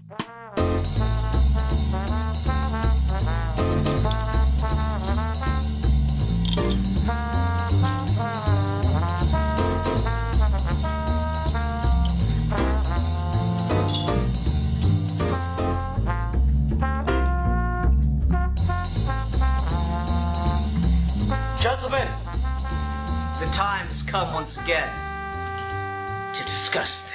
Gentlemen, the time has come once again to discuss things.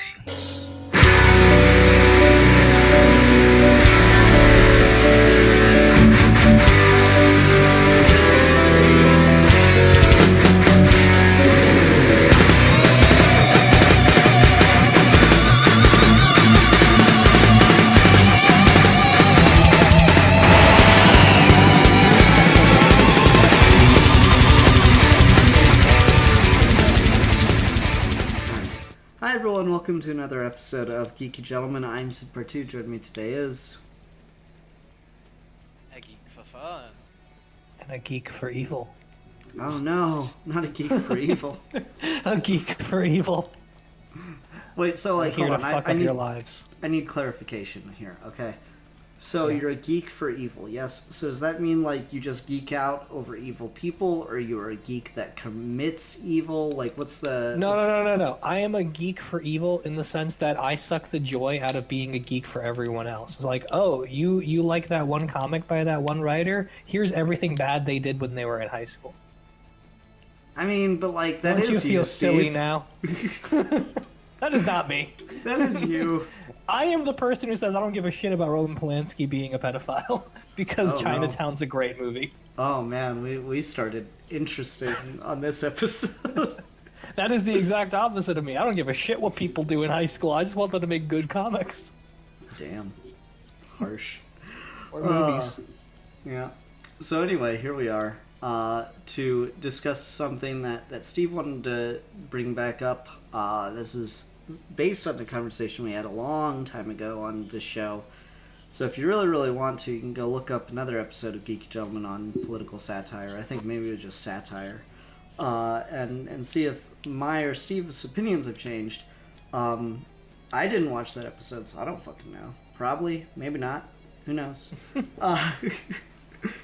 Hi everyone, welcome to another episode of Geeky Gentlemen. I'm Sid Part 2. Joining me today is... A geek for fun. And a geek for evil. Oh no, not a geek for evil. A geek for evil. Wait, so like, Here hold to on, fuck up your lives. I need clarification here, okay? So Yeah. you're a geek for evil, yes? So does that mean like you just geek out over evil people, or you're a geek that commits evil? Like what's the... No. I am a geek for evil in the sense that I suck the joy out of being a geek for everyone else. It's like, oh, you like that one comic by that one writer? Here's everything bad they did when they were in high school. I mean, but like, that Don't is you feel Steve. silly now? That is not me. That is you. I am the person who says I don't give a shit about Roman Polanski being a pedophile because Oh, no. Chinatown's a great movie. Oh man, we started interesting on this episode. That is the exact opposite of me. I don't give a shit what people do in high school. I just want them to make good comics. Damn. Harsh. Or movies. Yeah. So anyway, here we are to discuss something that Steve wanted to bring back up. This is based on the conversation we had a long time ago on this show. So if you really, really want to, you can go look up another episode of Geeky Gentlemen on political satire. I think maybe it was just satire. And see if my or Steve's opinions have changed. I didn't watch that episode, so I don't fucking know. Probably, maybe not. Who knows?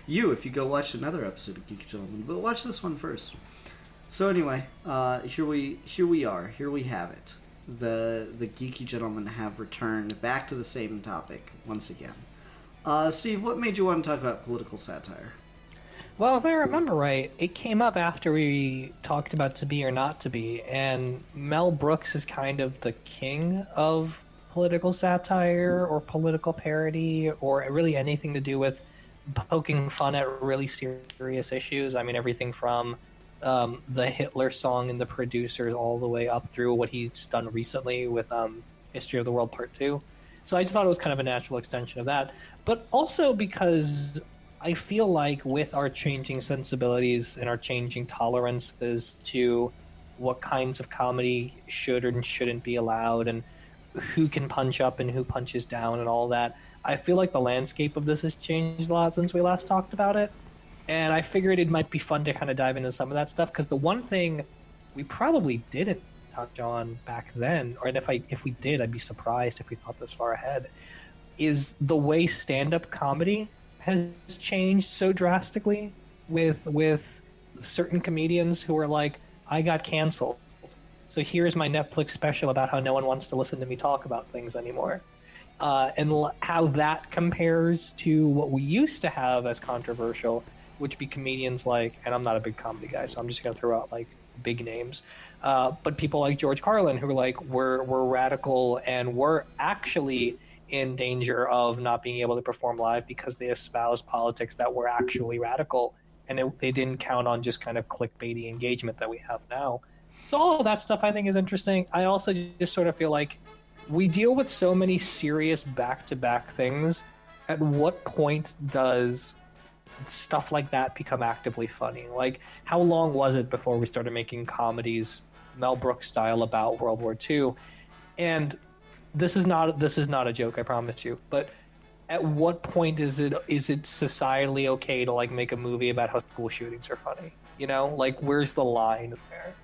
If you go watch another episode of Geeky Gentlemen, but watch this one first. So anyway, here we are. Here we have it. The Geeky Gentlemen have returned back to the same topic once again. Steve, what made you want to talk about political satire? Well, if I remember right, it came up after we talked about To Be or Not to Be, and Mel Brooks is kind of the king of political satire or political parody or really anything to do with poking fun at really serious issues. I mean, everything from the Hitler song and The Producers all the way up through what he's done recently with History of the World Part 2. So I just thought it was kind of a natural extension of that. But also because I feel like with our changing sensibilities and our changing tolerances to what kinds of comedy should and shouldn't be allowed and who can punch up and who punches down and all that, I feel like the landscape of this has changed a lot since we last talked about it. And I figured it might be fun to kind of dive into some of that stuff, because the one thing we probably didn't touch on back then, or if we did, I'd be surprised if we thought this far ahead, is the way stand-up comedy has changed so drastically with certain comedians who are like, I got canceled, so here's my Netflix special about how no one wants to listen to me talk about things anymore. And how that compares to what we used to have as controversial, which be comedians like, and I'm not a big comedy guy, so I'm just going to throw out like big names, but people like George Carlin who are like, we're radical and we're actually in danger of not being able to perform live because they espouse politics that were actually radical, and they didn't count on just kind of clickbaity engagement that we have now. So all of that stuff I think is interesting. I also just sort of feel like we deal with so many serious back-to-back things. At what point does stuff like that become actively funny? Like, how long was it before we started making comedies Mel Brooks style about World War II? And this is not a joke, I promise you, but at what point is it societally okay to like make a movie about how school shootings are funny? You know, like, where's the line there?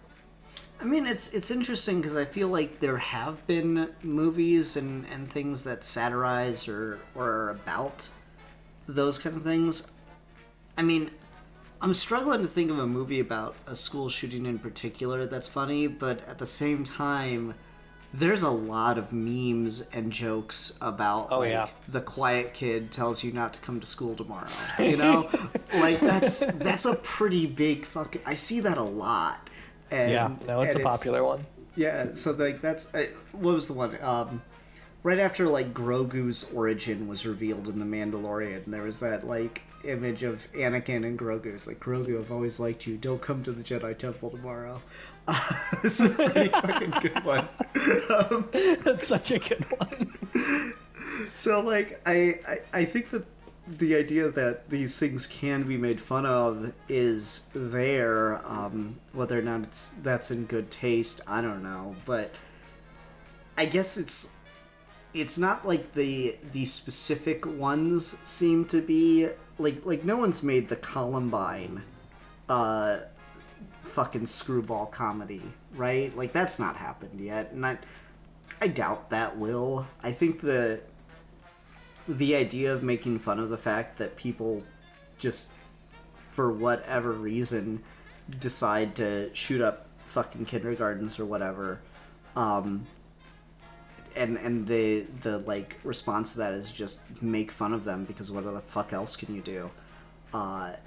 I mean, it's interesting because I feel like there have been movies and things that satirize or are about those kind of things. I mean, I'm struggling to think of a movie about a school shooting in particular that's funny, but at the same time, there's a lot of memes and jokes about the quiet kid tells you not to come to school tomorrow. You know, like that's a pretty big fucking. I see that a lot. And, it's a popular one. Yeah, so like that's what was the one? Right after like Grogu's origin was revealed in The Mandalorian, there was that like image of Anakin and Grogu. It's like, Grogu, I've always liked you. Don't come to the Jedi Temple tomorrow. It's a pretty fucking good one. That's such a good one. So like I think that the idea that these things can be made fun of is there. Whether or not that's in good taste, I don't know. But I guess it's not like the specific ones seem to be like no one's made the Columbine fucking screwball comedy, right? Like that's not happened yet, and I doubt that will. I think the idea of making fun of the fact that people just for whatever reason decide to shoot up fucking kindergartens or whatever, and the like response to that is just make fun of them because what the fuck else can you do,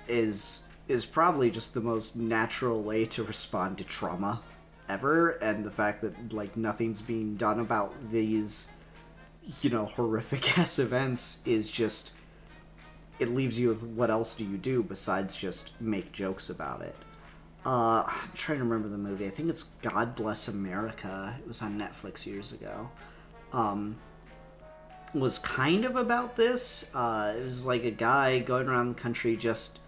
is probably just the most natural way to respond to trauma ever. And the fact that like nothing's being done about these, you know, horrific ass events is just, it leaves you with what else do you do besides just make jokes about it. I'm trying to remember the movie. I think it's God Bless America. It was on Netflix years ago. Was kind of about this. It was like a guy going around the country just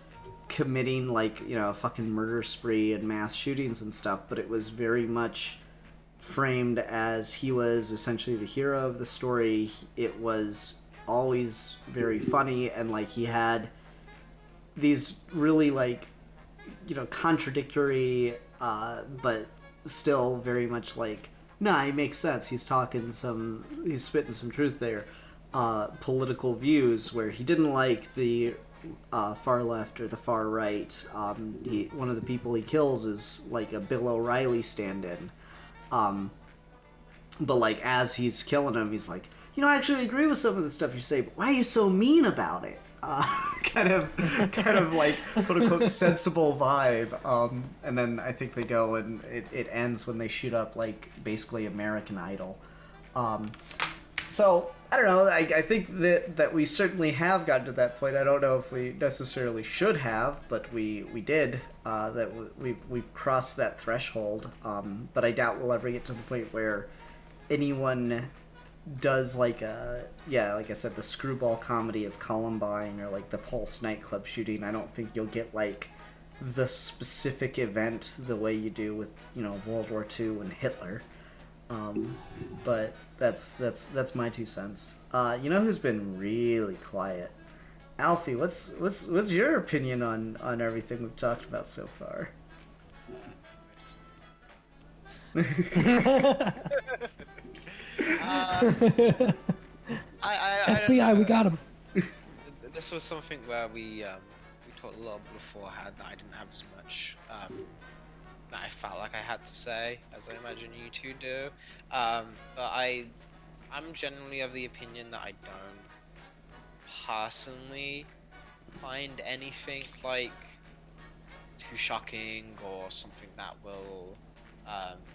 committing like, you know, a fucking murder spree and mass shootings and stuff, but it was very much framed as he was essentially the hero of the story. It was always very funny, and like he had these really like, you know, contradictory but still very much like, nah, it makes sense, he's spitting some truth there, political views where he didn't like the far left or the far right. One of the people he kills is like a Bill O'Reilly stand-in, but like as he's killing him, he's like, you know, I actually agree with some of the stuff you say, but why are you so mean about it? Kind of like quote unquote sensible vibe. And then I think they go and it ends when they shoot up like basically American Idol. So I don't know. I think that we certainly have gotten to that point. I don't know if we necessarily should have, but we did. That we've crossed that threshold. But I doubt we'll ever get to the point where anyone does like like I said, the screwball comedy of Columbine or like the Pulse nightclub shooting. I don't think you'll get like the specific event the way you do with, you know, World War II and Hitler. But that's my 2 cents. You know who's been really quiet? Alfie, what's your opinion on everything we've talked about so far? FBI, we got him. This was something where we talked a lot beforehand that I didn't have as much that I felt like I had to say as I imagine you two do. But I'm generally of the opinion that I don't personally find anything like too shocking or something that will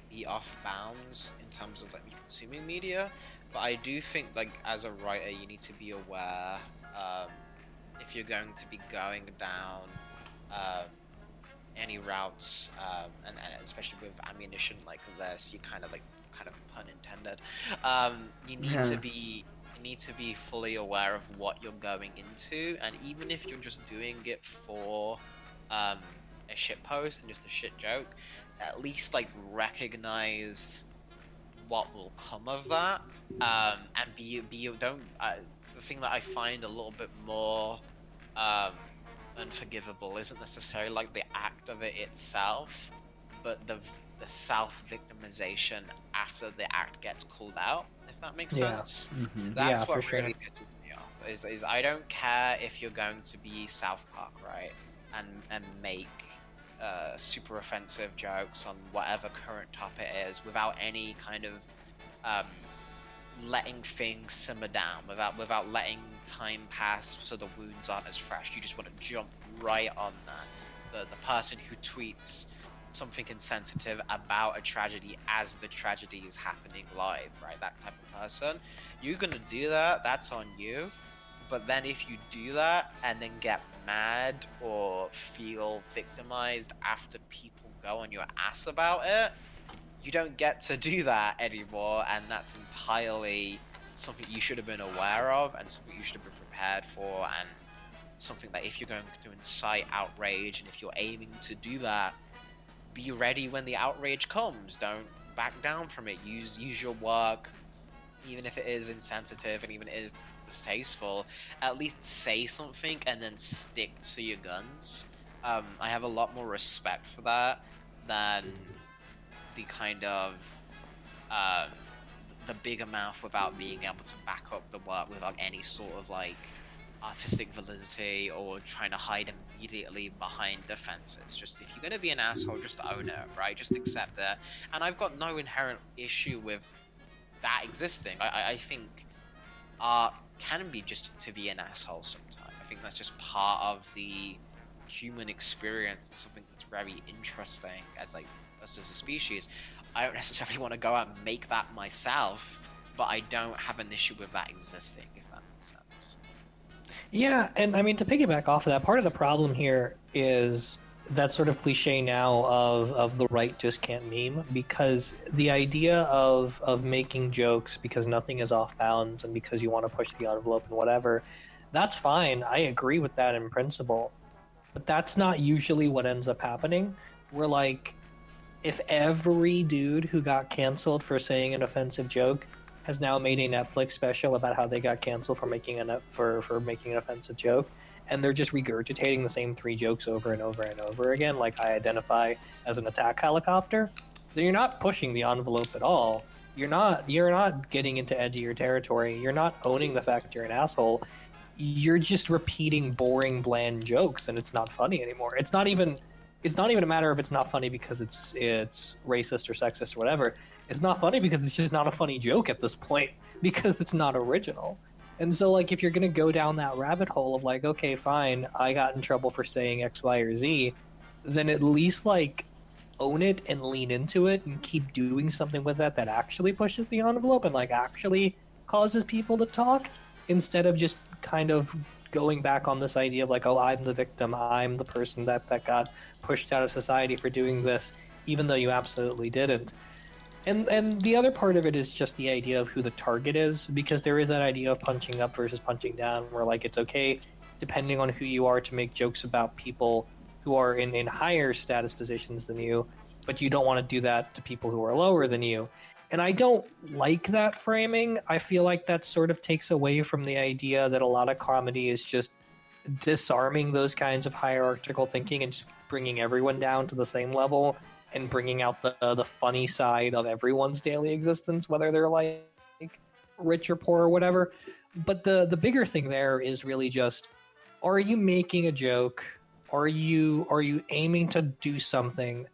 be off bounds in terms of like me consuming media. But I do think like as a writer you need to be aware if you're going to be going down any routes, and especially with ammunition like this, you kind of pun intended, you need to be fully aware of what you're going into, and even if you're just doing it for a shit post and just a shit joke, at least like recognize what will come of that, and the thing that I find a little bit more unforgivable isn't necessarily like the act of it itself, but the the self-victimization after the act gets called out, if that makes Yeah. sense. Mm-hmm. That's Yeah, for what sure. really pisses me off. Is I don't care if you're going to be South Park, right, and make super offensive jokes on whatever current topic is without any kind of um, letting things simmer down, without letting time pass so the wounds aren't as fresh. You just want to jump right on that. The person who tweets something insensitive about a tragedy as the tragedy is happening live, right? That type of person. You're gonna do that, that's on you. But then if you do that and then get mad or feel victimized after people go on your ass about it, you don't get to do that anymore, and that's entirely something you should have been aware of and something you should have been prepared for, and something that if you're going to incite outrage and if you're aiming to do that, be ready when the outrage comes. Don't back down from it. Use your work, even if it is insensitive and even it is distasteful. At least say something and then stick to your guns. I have a lot more respect for that than the kind of the bigger mouth without being able to back up the work without any sort of like artistic validity or trying to hide immediately behind defenses. Just if you're going to be an asshole, just own it, right? Just accept it. And I've got no inherent issue with that existing. I think art can be just to be an asshole sometimes. I think that's just part of the human experience. It's something that's very interesting as like us as a species. I don't necessarily want to go out and make that myself, but I don't have an issue with that existing, if that makes sense. Yeah, and I mean, to piggyback off of that, part of the problem here is that sort of cliche now of the right just can't meme, because the idea of making jokes because nothing is off bounds and because you want to push the envelope and whatever, that's fine. I agree with that in principle. But that's not usually what ends up happening. We're like, if every dude who got canceled for saying an offensive joke has now made a Netflix special about how they got canceled for making for making an offensive joke, and they're just regurgitating the same 3 jokes over and over and over again, like I identify as an attack helicopter, then you're not pushing the envelope at all. You're not getting into edgier territory. You're not owning the fact you're an asshole. You're just repeating boring, bland jokes, and it's not funny anymore. It's not even a matter of it's not funny because it's racist or sexist or whatever. It's not funny because it's just not a funny joke at this point because it's not original. And so, like, if you're gonna go down that rabbit hole of like, okay, fine, I got in trouble for saying X, Y, or Z, then at least like own it and lean into it and keep doing something with that actually pushes the envelope and like actually causes people to talk, instead of just kind of going back on this idea of like, oh, I'm the victim, I'm the person that got pushed out of society for doing this, even though you absolutely didn't. And the other part of it is just the idea of who the target is, because there is that idea of punching up versus punching down, where like it's okay, depending on who you are, to make jokes about people who are in higher status positions than you, but you don't want to do that to people who are lower than you. And I don't like that framing. I feel like that sort of takes away from the idea that a lot of comedy is just disarming those kinds of hierarchical thinking and just bringing everyone down to the same level and bringing out the funny side of everyone's daily existence, whether they're like rich or poor or whatever. But the bigger thing there is really just, are you making a joke? Are you aiming to do something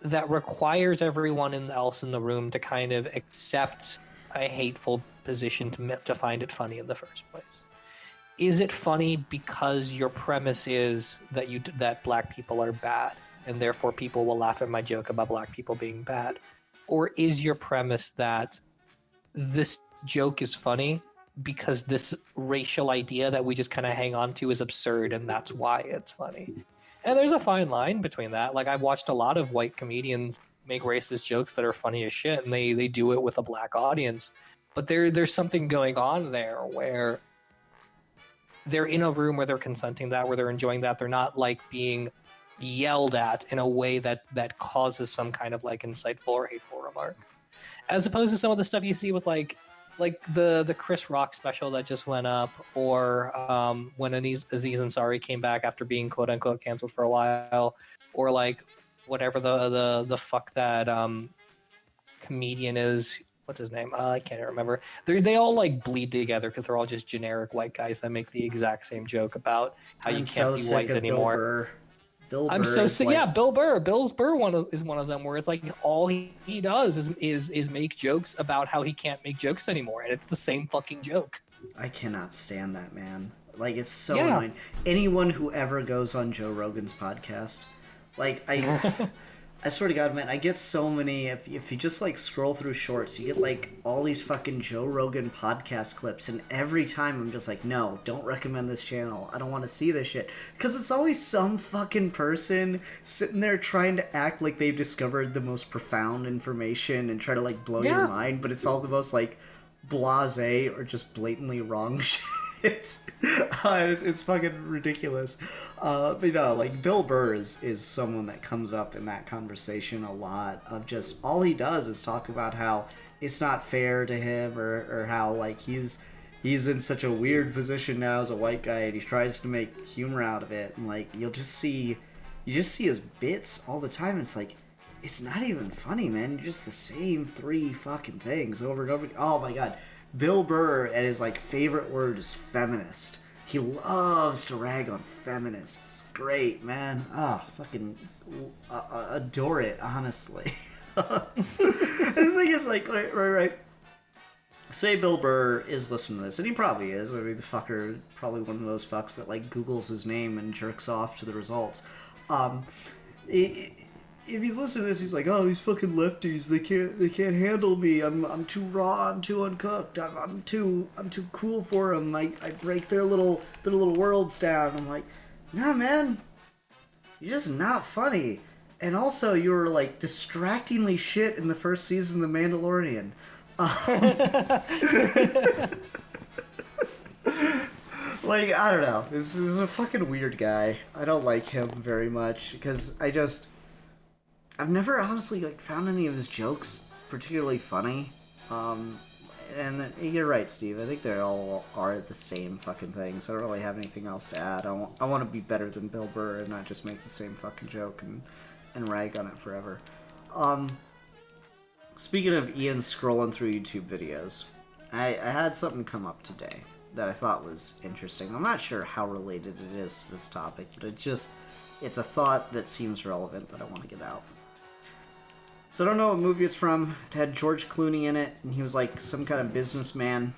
that requires everyone else in the room to kind of accept a hateful position to find it funny in the first place? Is it funny because your premise is that black people are bad and therefore people will laugh at my joke about black people being bad? Or is your premise that this joke is funny because this racial idea that we just kind of hang on to is absurd and that's why it's funny? And there's a fine line between that. Like, I've watched a lot of white comedians make racist jokes that are funny as shit, and they do it with a black audience. But there's something going on there where they're in a room where they're consenting that, where they're enjoying that. They're not like being yelled at in a way that causes some kind of like insightful or hateful remark. As opposed to some of the stuff you see with like the Chris Rock special that just went up, or when Aziz Ansari came back after being quote unquote canceled for a while, or like whatever the fuck that comedian is. What's his name? I can't remember. They all like bleed together because they're all just generic white guys that make the exact same joke about how you can't be white anymore. I'm so sick. Yeah, Bill Burr. Bill Burr is one of them where it's like all he does is make jokes about how he can't make jokes anymore, and it's the same fucking joke. I cannot stand that man. Like, it's so annoying. Anyone who ever goes on Joe Rogan's podcast, like I swear to God, man, I get so many. If you just like scroll through shorts, you get like all these fucking Joe Rogan podcast clips, and every time I'm just like, no, don't recommend this channel. I don't want to see this shit, because it's always some fucking person sitting there trying to act like they've discovered the most profound information and try to like blow your mind, but it's all the most like blasé or just blatantly wrong shit. It's fucking ridiculous. But like Bill Burr is someone that comes up in that conversation a lot, of just all he does is talk about how it's not fair to him, or how like he's in such a weird position now as a white guy, and he tries to make humor out of it, and like you just see his bits all the time, and it's like, it's not even funny, man. You're just the same three fucking things over and over. Oh my God. Bill Burr, and his like favorite word is feminist. He loves to rag on feminists. Great, man. Fucking adore it, honestly. And the thing is, like, right. Say Bill Burr is listening to this, and he probably is. I mean, the fucker, probably one of those fucks that like Googles his name and jerks off to the results. If he's listening to this, he's like, oh, these fucking lefties, they can't handle me. I'm too raw, I'm too uncooked, I'm too cool for them. I break their little worlds down. I'm like, nah, man, you're just not funny. And also, you were like distractingly shit in the first season of The Mandalorian. Like, I don't know. This is a fucking weird guy. I don't like him very much, because I've never honestly like found any of his jokes particularly funny. And you're right, Steve. I think they all are the same fucking thing, so I don't really have anything else to add. I want to be better than Bill Burr and not just make the same fucking joke and rag on it forever. Speaking of Ian scrolling through YouTube videos, I had something come up today that I thought was interesting. I'm not sure how related it is to this topic, but it's a thought that seems relevant that I want to get out. So I don't know what movie it's from. It had George Clooney in it, and he was like some kind of businessman.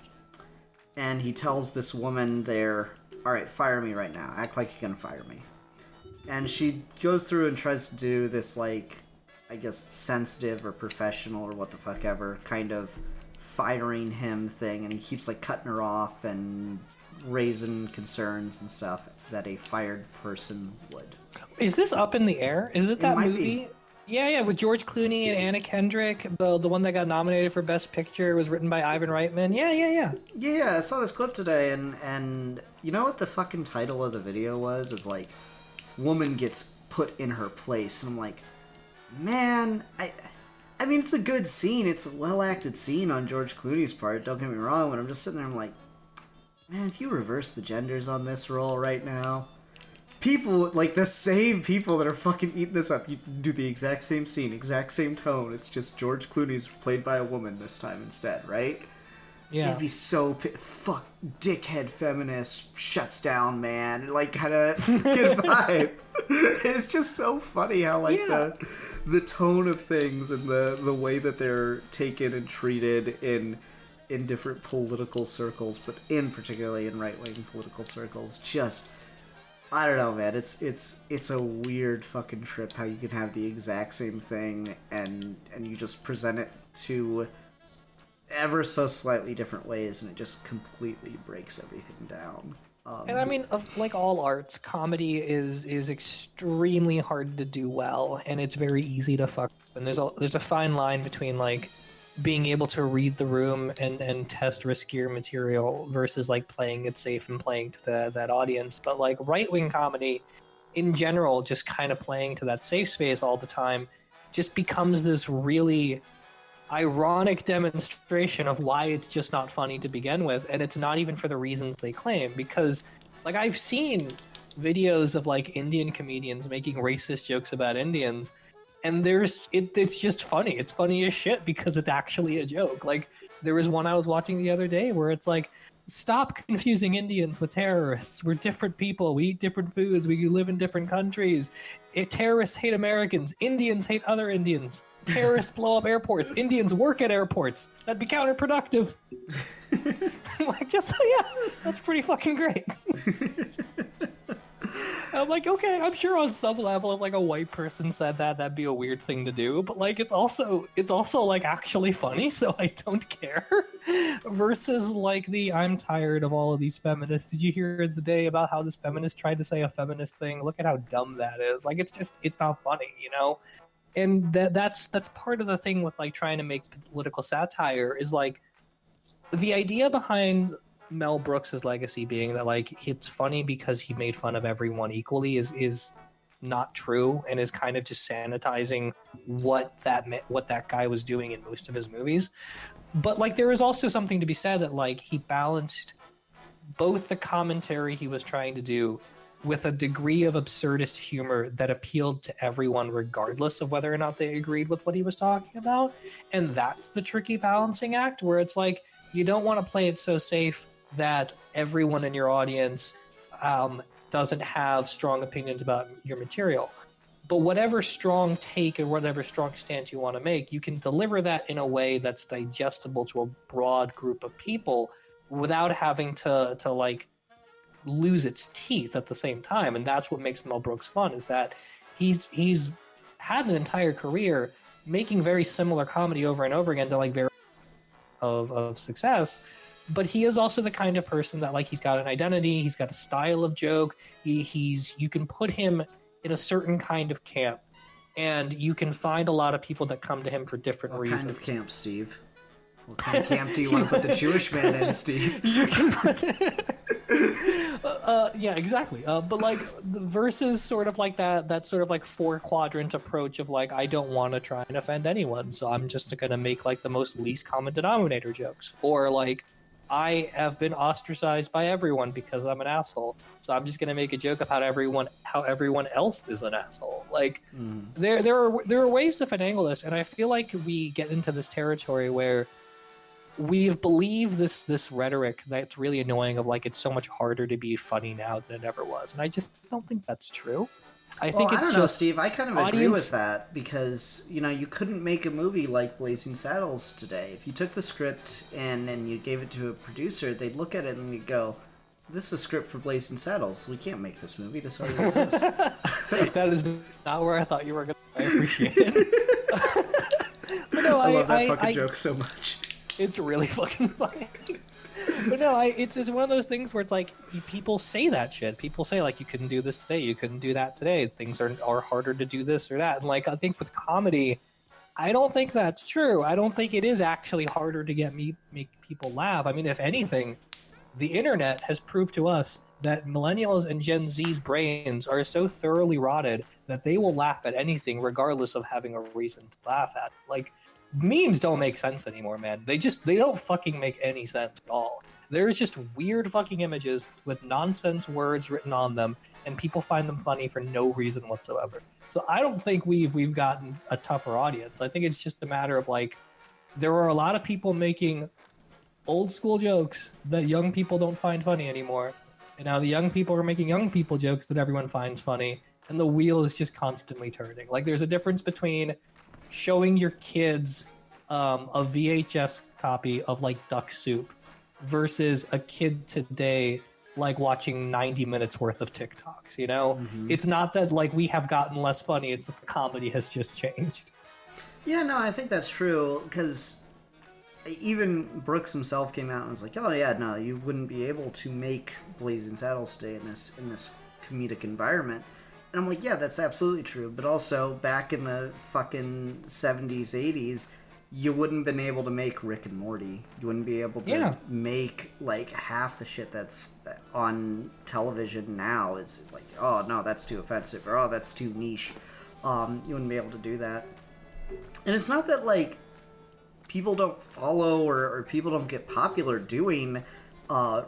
And he tells this woman there, alright, fire me right now. Act like you're gonna fire me. And she goes through and tries to do this, like, I guess, sensitive or professional or what the fuck ever kind of firing him thing. And he keeps, like, cutting her off and raising concerns and stuff that a fired person would. Is this up in the air? Is it that movie? Yeah, with George Clooney and Anna Kendrick. The one that got nominated for Best Picture was written by Ivan Reitman. Yeah, I saw this clip today, and you know what the fucking title of the video was? Is like, woman gets put in her place. And I'm like, man, I mean, it's a good scene. It's a well-acted scene on George Clooney's part, don't get me wrong, but I'm just sitting there, I'm like, man, if you reverse the genders on this role right now, people, like, the same people that are fucking eating this up, you do the exact same scene, exact same tone. It's just George Clooney's played by a woman this time instead, right? Yeah. It'd be so fuck, dickhead feminist, shuts down, man. Like, kind of get a vibe. It's just so funny how, like, the tone of things and the way that they're taken and treated in different political circles, but particularly in right-wing political circles, just... I don't know, man. It's a weird fucking trip how you can have the exact same thing and you just present it to ever so slightly different ways, and it just completely breaks everything down. And I mean, like all arts, comedy is extremely hard to do well, and it's very easy to fuck. And there's a fine line between like being able to read the room and test riskier material versus like playing it safe and playing to that audience. But like right-wing comedy in general, just kind of playing to that safe space all the time, just becomes this really ironic demonstration of why it's just not funny to begin with. And it's not even for the reasons they claim, because like I've seen videos of like Indian comedians making racist jokes about Indians, and it's just funny. It's funny as shit because it's actually a joke. Like, there was one I was watching the other day where it's like, stop confusing Indians with terrorists. We're different people. We eat different foods. We live in different countries. Terrorists hate Americans. Indians hate other Indians. Terrorists blow up airports. Indians work at airports. That'd be counterproductive. Like, just, yeah, that's pretty fucking great. I'm like, okay, I'm sure on some level, if like a white person said that, that'd be a weird thing to do. But like, it's also like actually funny, so I don't care. Versus like I'm tired of all of these feminists. Did you hear the day about how this feminist tried to say a feminist thing? Look at how dumb that is. Like, it's not funny, you know? And that's part of the thing with like trying to make political satire is like the idea behind Mel Brooks's legacy being that like it's funny because he made fun of everyone equally is not true, and is kind of just sanitizing what that guy was doing in most of his movies. But like there is also something to be said that like he balanced both the commentary he was trying to do with a degree of absurdist humor that appealed to everyone regardless of whether or not they agreed with what he was talking about. And that's the tricky balancing act, where it's like you don't want to play it so safe that everyone in your audience doesn't have strong opinions about your material. But whatever strong take or whatever strong stance you want to make, you can deliver that in a way that's digestible to a broad group of people without having to like lose its teeth at the same time. And that's what makes Mel Brooks fun, is that he's had an entire career making very similar comedy over and over again to like very of success. But he is also the kind of person that like he's got an identity, he's got a style of joke. You can put him in a certain kind of camp, and you can find a lot of people that come to him for different reasons. What kind of camp, Steve? What kind of camp do you want to put the Jewish man in, Steve? You can put yeah, exactly. But like versus sort of like that sort of like 4-quadrant approach of like, I don't want to try and offend anyone, so I'm just going to make like the most least common denominator jokes. Or like, I have been ostracized by everyone because I'm an asshole, so I'm just going to make a joke about how everyone else is an asshole. Like, there are ways to finagle this, and I feel like we get into this territory where we've believed this rhetoric that's really annoying of like it's so much harder to be funny now than it ever was, and I just don't think that's true. I think it's don't know, Steve. I kind of agree with audience... that, because you couldn't make a movie like Blazing Saddles today. If you took the script and you gave it to a producer, they'd look at it and they'd go, "This is a script for Blazing Saddles. We can't make this movie. This already exists." That is not where I thought you were going. I appreciate it. But no, I love that fucking joke so much. It's really fucking funny. But no, it's one of those things where it's like people say that shit. People say like, you couldn't do this today, you couldn't do that today. Things are harder to do this or that. And like, I think with comedy, I don't think that's true. I don't think it is actually harder to make people laugh. I mean, if anything, the internet has proved to us that millennials and Gen Z's brains are so thoroughly rotted that they will laugh at anything regardless of having a reason to laugh at. Like, memes don't make sense anymore, man. They don't fucking make any sense at all. There's just weird fucking images with nonsense words written on them, and people find them funny for no reason whatsoever. So I don't think we've gotten a tougher audience. I think it's just a matter of like, there are a lot of people making old school jokes that young people don't find funny anymore, and now the young people are making young people jokes that everyone finds funny, and the wheel is just constantly turning. Like, there's a difference between showing your kids a VHS copy of like Duck Soup versus a kid today like watching 90 minutes worth of TikToks, you know? Mm-hmm. It's not that like we have gotten less funny, it's that the comedy has just changed. Yeah, no, I think that's true, because even Brooks himself came out and was like, oh yeah, no, you wouldn't be able to make Blazing Saddles today in this comedic environment. And I'm like, yeah, that's absolutely true. But also, back in the fucking 70s, 80s, you wouldn't have been able to make Rick and Morty. You wouldn't be able to make, like, half the shit that's on television now is like, oh, no, that's too offensive, or oh, that's too niche. You wouldn't be able to do that. And it's not that, like, people don't follow or people don't get popular doing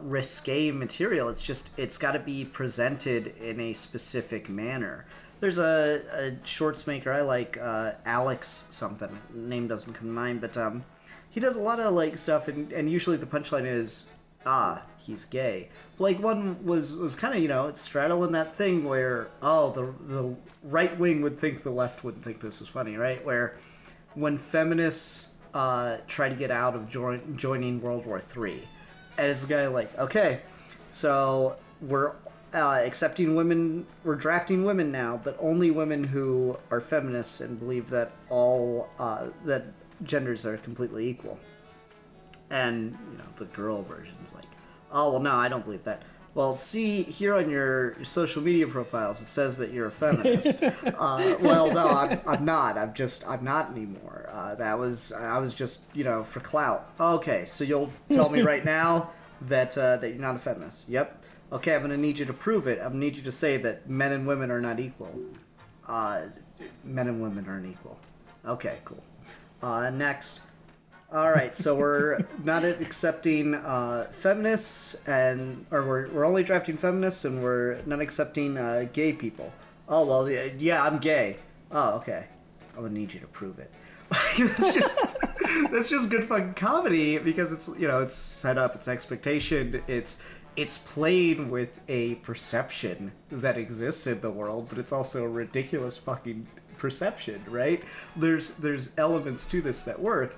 risque material. It's just, it's got to be presented in a specific manner. There's a shorts maker I like, Alex something. Name doesn't come to mind, but he does a lot of like stuff, and usually the punchline is, he's gay. Like one was kind of, you know, it's straddling that thing where the right wing would think the left wouldn't think this is funny, right? Where when feminists try to get out of joining World War III, and it's a guy like, okay, so we're accepting women, we're drafting women now, but only women who are feminists and believe that all that genders are completely equal. And you know, the girl version's like, oh well, no, I don't believe that. Well, see here on your social media profiles, it says that you're a feminist. Well, no, I'm not. I'm not anymore. I was just, you know, for clout. Okay, so you'll tell me right now that you're not a feminist. Yep. Okay, I'm gonna need you to prove it. I'm gonna need you to say that men and women are not equal. Men and women aren't equal. Okay, cool. Next. All right, so we're not accepting feminists, or we're only drafting feminists, and we're not accepting gay people. Oh well, yeah, I'm gay. Oh, okay. I'm gonna need you to prove it. That's just good fucking comedy because it's, you know, it's set up, it's expectation, it's playing with a perception that exists in the world, but it's also a ridiculous fucking perception, right? There's elements to this that work.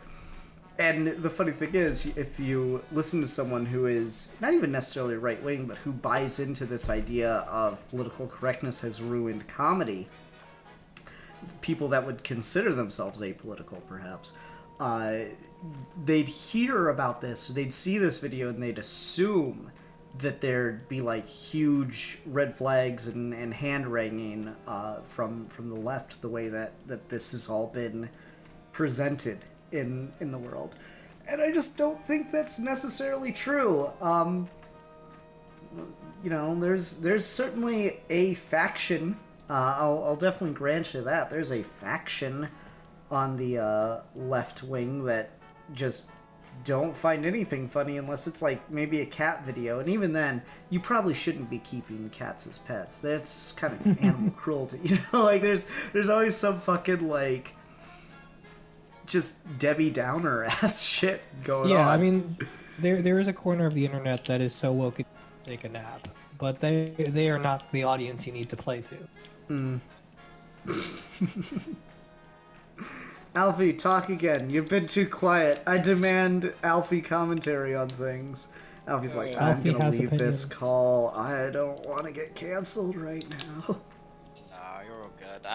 And the funny thing is, if you listen to someone who is not even necessarily right-wing, but who buys into this idea of political correctness has ruined comedy, people that would consider themselves apolitical, perhaps, they'd hear about this, they'd see this video, and they'd assume that there'd be like huge red flags and hand-wringing from the left, the way that this has all been presented in the world. And I just don't think that's necessarily true. You know, there's certainly a faction, I'll definitely grant you that, there's a faction on the left wing that just don't find anything funny unless it's like maybe a cat video, and even then you probably shouldn't be keeping cats as pets. That's kind of animal cruelty, you know? Like there's always some fucking like just Debbie Downer ass shit going on. Yeah, I mean, there is a corner of the internet that is so woke it can take a nap, but they are not the audience you need to play to. Alfie, talk again. You've been too quiet. I demand Alfie commentary on things. Alfie's like, I'm Alfie gonna has leave opinions. this call. I don't want to get canceled right now. No, you're all good.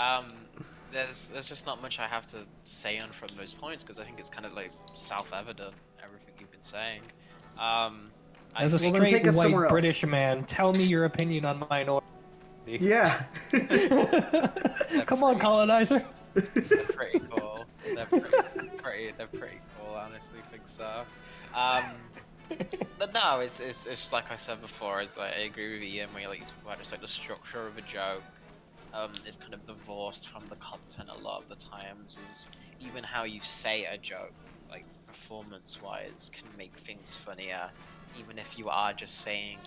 There's just not much I have to say on from those points because I think it's kind of like self-evident everything you've been saying. As a Well, then straight take us white somewhere else. British man, tell me your opinion on minority. Yeah. Come on, colonizer. They're pretty cool. They're pretty cool. I honestly think so. But no, it's just like I said before. Is like, I agree with Ian when you talk about just like the structure of a joke. Is kind of divorced from the content a lot of the times. Is even how you say a joke, like performance-wise, can make things funnier, even if you are just saying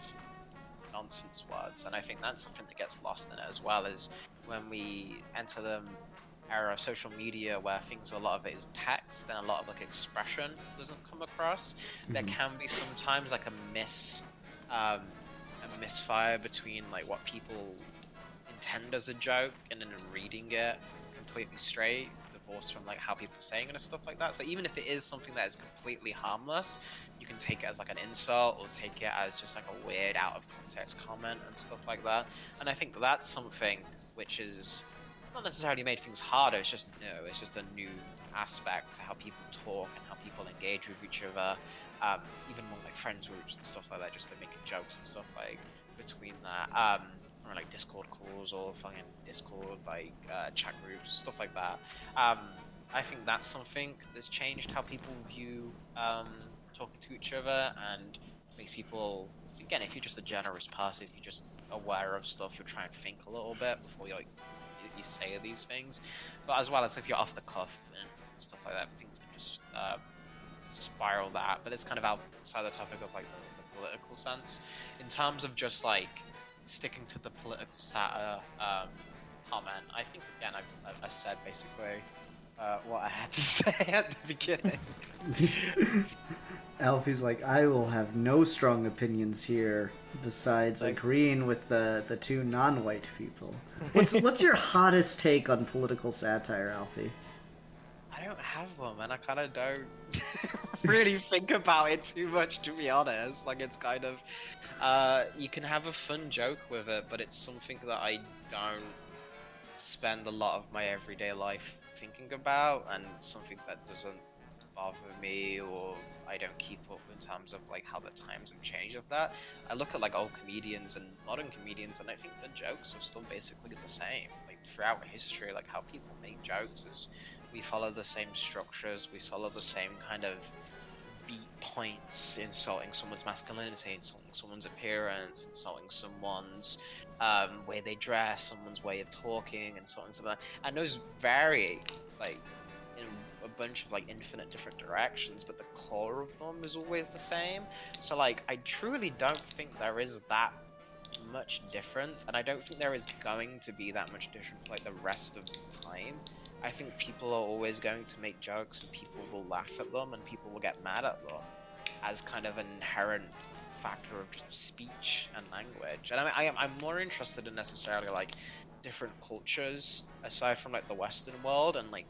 nonsense words. And I think that's something that gets lost in it as well. Is when we enter the era of social media where things, a lot of it is text and a lot of like expression doesn't come across. There can be sometimes like a misfire between like what people intend as a joke and then reading it completely straight, divorced from like how people are saying it and stuff like that. So even if it is something that is completely harmless, you can take it as like an insult or take it as just like a weird out of context comment and stuff like that. And I think that's something which is not necessarily made things harder, it's just a new aspect to how people talk and how people engage with each other, even among like friends groups and stuff like that, just like making jokes and stuff like between that. Or like Discord calls or fucking Discord like chat groups, stuff like that. I think that's something that's changed how people view talking to each other and makes people, again, if you're just a generous person, if you're just aware of stuff, you'll try and think a little bit before you say these things. But as well as if you're off the cuff and stuff like that, things can just spiral that. But it's kind of outside the topic of like the political sense. In terms of just like sticking to the political satire comment. I think again, I said basically what I had to say at the beginning. Alfie's like, I will have no strong opinions here besides agreeing with the two non-white people. What's your hottest take on political satire, Alfie? I don't have one, man. I kind of don't really think about it too much, to be honest. Like, it's kind of, you can have a fun joke with it, but it's something that I don't spend a lot of my everyday life thinking about, and something that doesn't bother me, or I don't keep up in terms of like how the times have changed of that. I look at like old comedians and modern comedians, and I think the jokes are still basically the same. Like throughout history, like how people make jokes is we follow the same structures, we follow the same kind of beat points, insulting someone's masculinity, insulting someone's appearance, insulting someone's way they dress, someone's way of talking, and so on and so on. And those vary like in a bunch of like infinite different directions, but the core of them is always the same. So like I truly don't think there is that much different, and I don't think there is going to be that much different for like the rest of the time. I think people are always going to make jokes, and people will laugh at them, and people will get mad at them as kind of an inherent factor of just speech and language. And I'm more interested in necessarily like different cultures aside from like the Western world, and like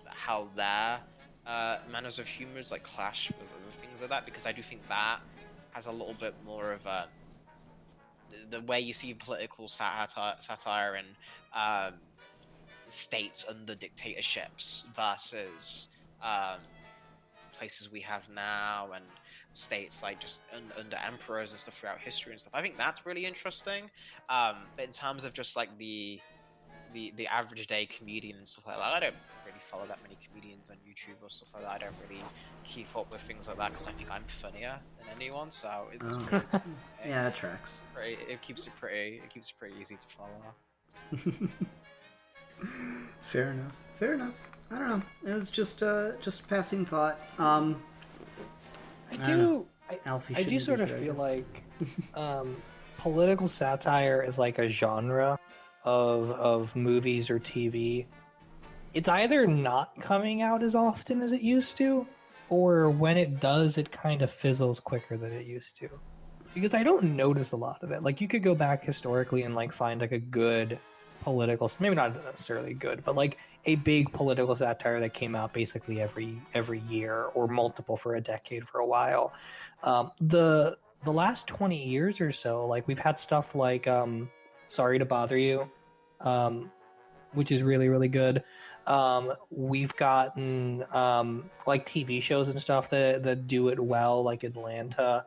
how their manners of humor is like clash with other things like that, because I do think that has a little bit more of a the way you see political satire and states under dictatorships versus places we have now, and states like just under emperors and stuff throughout history and stuff. I think that's really interesting. But in terms of just like the average day comedian and stuff like that, I don't really follow that many comedians on YouTube or stuff like that. I don't really keep up with things like that because I think I'm funnier than anyone. So it's yeah, that tracks. It keeps it pretty easy to follow. Fair enough. I don't know. It was just a passing thought. I do sort of feel like political satire is like a genre of movies or TV. It's either not coming out as often as it used to, or when it does, it kind of fizzles quicker than it used to. Because I don't notice a lot of it. Like, you could go back historically and like find like a good political, maybe not necessarily good, but like a big political satire that came out basically every year, or multiple for a decade for a while. The last 20 years or so, like we've had stuff like Sorry to Bother You, which is really, really good. We've gotten like TV shows and stuff that do it well, like Atlanta,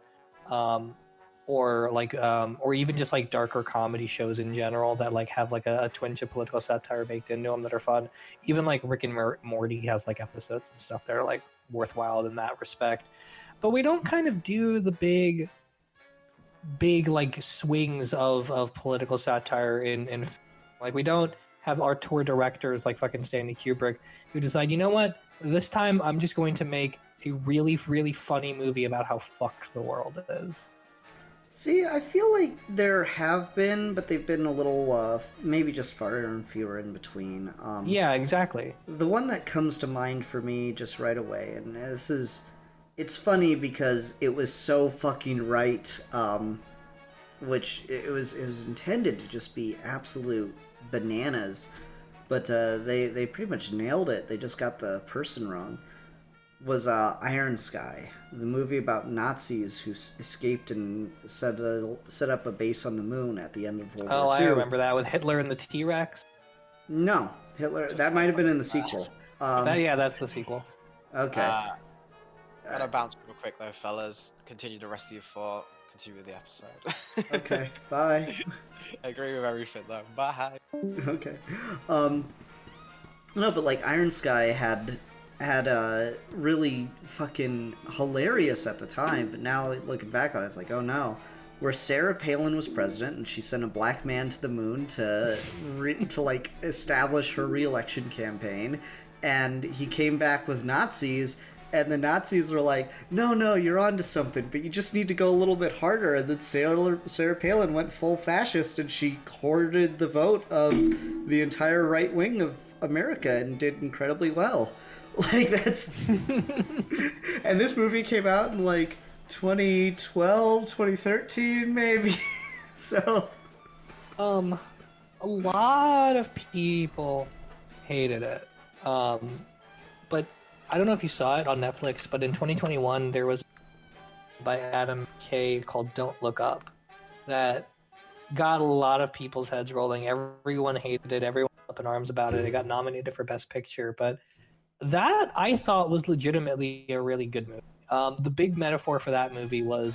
or like or even just like darker comedy shows in general that like have like a twinge of political satire baked into them that are fun. Even like Rick and Morty has like episodes and stuff that are like worthwhile in that respect. But we don't kind of do the big like swings of political satire in like, we don't have our tour directors like fucking Stanley Kubrick who decide, you know what, this time I'm just going to make a really, really funny movie about how fucked the world is. See, I feel like there have been, but they've been a little, maybe just farther and fewer in between. Yeah, exactly. The one that comes to mind for me just right away, and it's funny because it was so fucking right, which it was intended to just be absolute bananas, but they pretty much nailed it. They just got the person wrong. Was Iron Sky, the movie about Nazis who escaped and set up a base on the moon at the end of World War II. I remember that, with Hitler and the T-Rex. No, Hitler. That might have been in the sequel. That's the sequel. Okay. Gotta bounce real quick though, fellas. Continue the rest of your thought. Continue with the episode. Okay. Bye. I agree with everything though. Bye. Okay. No, but like Iron Sky had really fucking hilarious at the time, but now looking back on it, it's like, oh no, where Sarah Palin was president and she sent a black man to the moon to like establish her re-election campaign, and he came back with Nazis, And the Nazis were like, no, you're onto something, but you just need to go a little bit harder. And then Sarah Palin went full fascist, and she courted the vote of the entire right wing of America and did incredibly well. Like, that's... And this movie came out in, like, 2012, 2013, maybe. So... A lot of people hated it. But I don't know if you saw it on Netflix, but in 2021 there was by Adam Kay called Don't Look Up that got a lot of people's heads rolling. Everyone hated it. Everyone was up in arms about it. It got nominated for Best Picture, but that I thought was legitimately a really good movie. The big metaphor for that movie was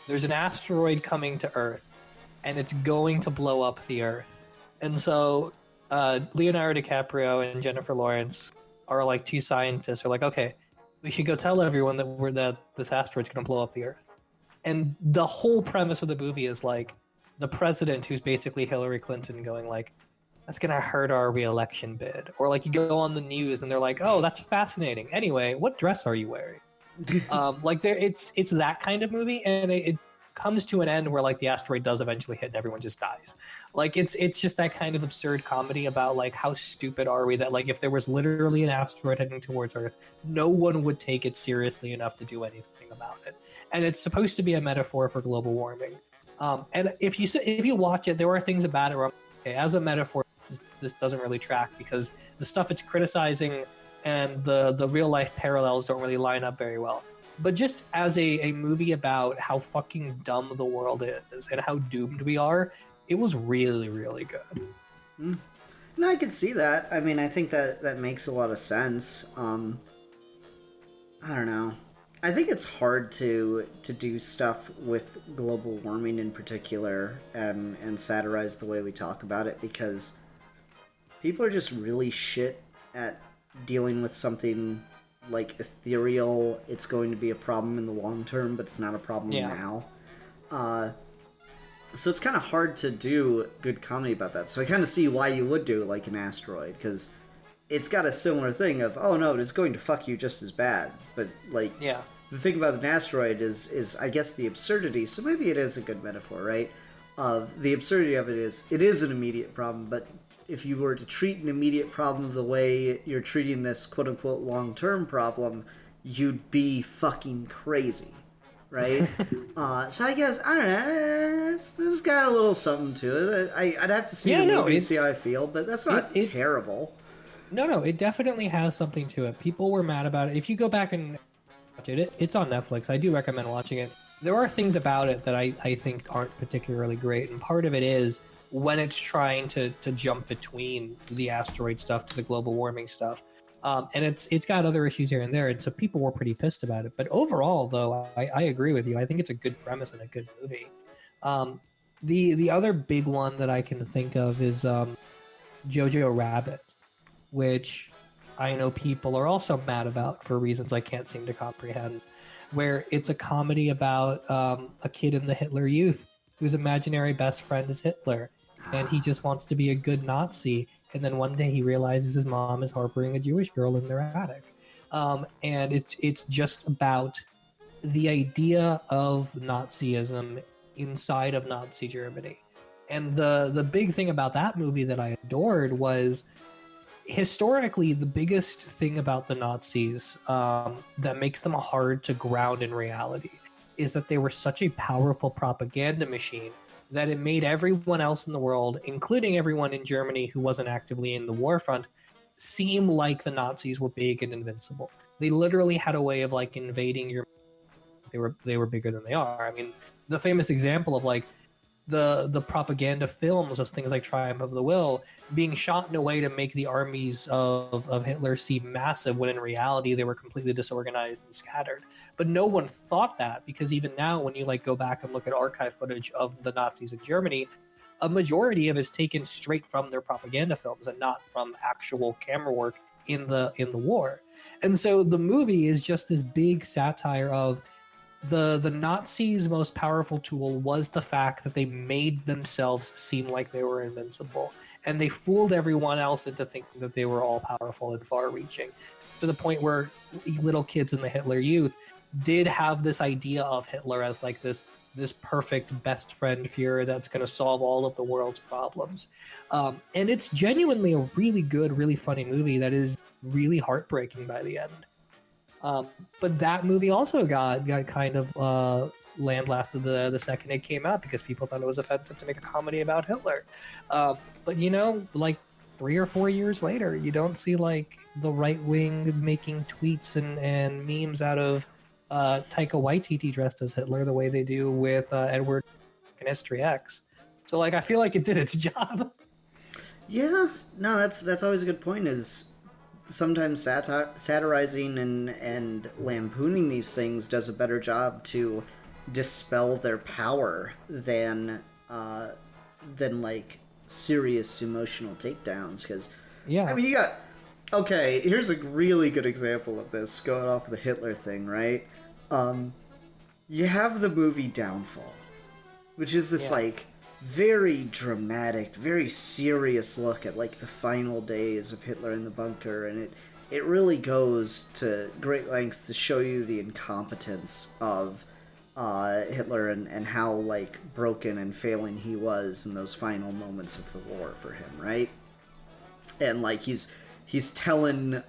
there's an asteroid coming to Earth, and it's going to blow up the Earth. And so Leonardo DiCaprio and Jennifer Lawrence are like two scientists are like, okay, we should go tell everyone that this asteroid's going to blow up the Earth. And the whole premise of the movie is like the president, who's basically Hillary Clinton, going like, that's going to hurt our re-election bid. Or like you go on the news and they're like, oh, that's fascinating. Anyway, what dress are you wearing? Like it's that kind of movie, and it comes to an end where like the asteroid does eventually hit and everyone just dies. Like it's just that kind of absurd comedy about like how stupid are we that like if there was literally an asteroid heading towards Earth, no one would take it seriously enough to do anything about it. And it's supposed to be a metaphor for global warming. And if you watch it, there are things about it where okay, as a metaphor, this doesn't really track because the stuff it's criticizing and the real life parallels don't really line up very well. But just as a movie about how fucking dumb the world is and how doomed we are, it was really, really good. No, I could see that. I mean, I think that makes a lot of sense. I don't know. I think it's hard to do stuff with global warming in particular and satirize the way we talk about it because people are just really shit at dealing with something like ethereal. It's going to be a problem in the long term, but it's not a problem now. So it's kind of hard to do good comedy about that. So I kind of see why you would do like an asteroid, because it's got a similar thing of, oh no, it's going to fuck you just as bad. But like, the thing about an asteroid is I guess the absurdity. So maybe it is a good metaphor, right? Of the absurdity of it is an immediate problem, but if you were to treat an immediate problem the way you're treating this quote-unquote long-term problem, you'd be fucking crazy, right? So I guess, I don't know, this got a little something to it. I'd have to see the movie to see how I feel, but that's not terrible. No, it definitely has something to it. People were mad about it. If you go back and watch it, it's on Netflix. I do recommend watching it. There are things about it that I think aren't particularly great, and part of it is when it's trying to jump between the asteroid stuff to the global warming stuff. And it's got other issues here and there, and so people were pretty pissed about it. But overall, though, I agree with you. I think it's a good premise and a good movie. The other big one that I can think of is Jojo Rabbit, which I know people are also mad about for reasons I can't seem to comprehend, where it's a comedy about a kid in the Hitler Youth whose imaginary best friend is Hitler. And he just wants to be a good Nazi. And then one day he realizes his mom is harboring a Jewish girl in their attic. And it's just about the idea of Nazism inside of Nazi Germany. And the big thing about that movie that I adored was, historically, the biggest thing about the Nazis that makes them hard to ground in reality is that they were such a powerful propaganda machine that it made everyone else in the world, including everyone in Germany who wasn't actively in the war front, seem like the Nazis were big and invincible. They literally had a way of like invading your... They were bigger than they are. I mean, the famous example of like the propaganda films of things like Triumph of the Will being shot in a way to make the armies of Hitler seem massive, when in reality they were completely disorganized and scattered. But no one thought that, because even now when you like go back and look at archive footage of the Nazis in Germany, a majority of it is taken straight from their propaganda films and not from actual camera work in the war. And so the movie is just this big satire of the Nazis' most powerful tool was the fact that they made themselves seem like they were invincible, and they fooled everyone else into thinking that they were all powerful and far-reaching, to the point where little kids in the Hitler Youth did have this idea of Hitler as like this perfect best friend Führer that's going to solve all of the world's problems. And it's genuinely a really good, really funny movie that is really heartbreaking by the end. But that movie also got kind of lambasted the second it came out because people thought it was offensive to make a comedy about Hitler. But you know, like 3 or 4 years later, you don't see like the right wing making tweets and memes out of Taika Waititi dressed as Hitler the way they do with Edward in History X. So like I feel like it did its job. Yeah, no, that's always a good point. Is sometimes satirizing and lampooning these things does a better job to dispel their power than like serious emotional takedowns. Because Yeah, I mean, you got okay. Here's a really good example of this going off the Hitler thing, right? You have the movie Downfall, which is this like very dramatic, very serious look at like the final days of Hitler in the bunker, and it really goes to great lengths to show you the incompetence of Hitler and how like broken and failing he was in those final moments of the war for him, right? And like he's telling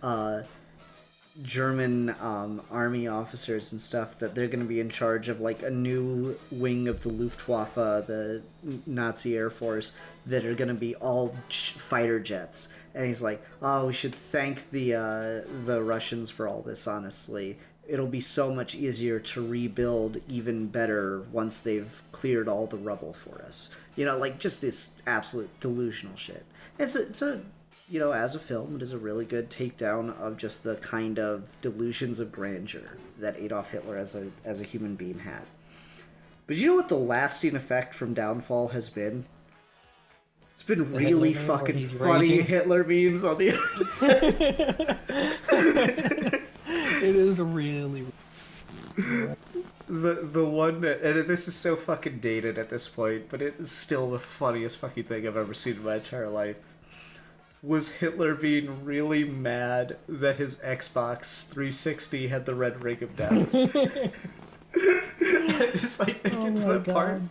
German army officers and stuff that they're going to be in charge of like a new wing of the Luftwaffe, the Nazi Air Force, that are going to be all fighter jets. And he's like, "Oh, we should thank the Russians for all this. Honestly, it'll be so much easier to rebuild even better once they've cleared all the rubble for us." You know, like just this absolute delusional shit. It's a you know, as a film, it is a really good takedown of just the kind of delusions of grandeur that Adolf Hitler as a human being had. But you know what the lasting effect from Downfall has been? It's been really fucking funny raging Hitler memes on the internet. It is really the one that, and this is so fucking dated at this point, but it is still the funniest fucking thing I've ever seen in my entire life, was Hitler being really mad that his Xbox 360 had the red ring of death. It's like they get to that part.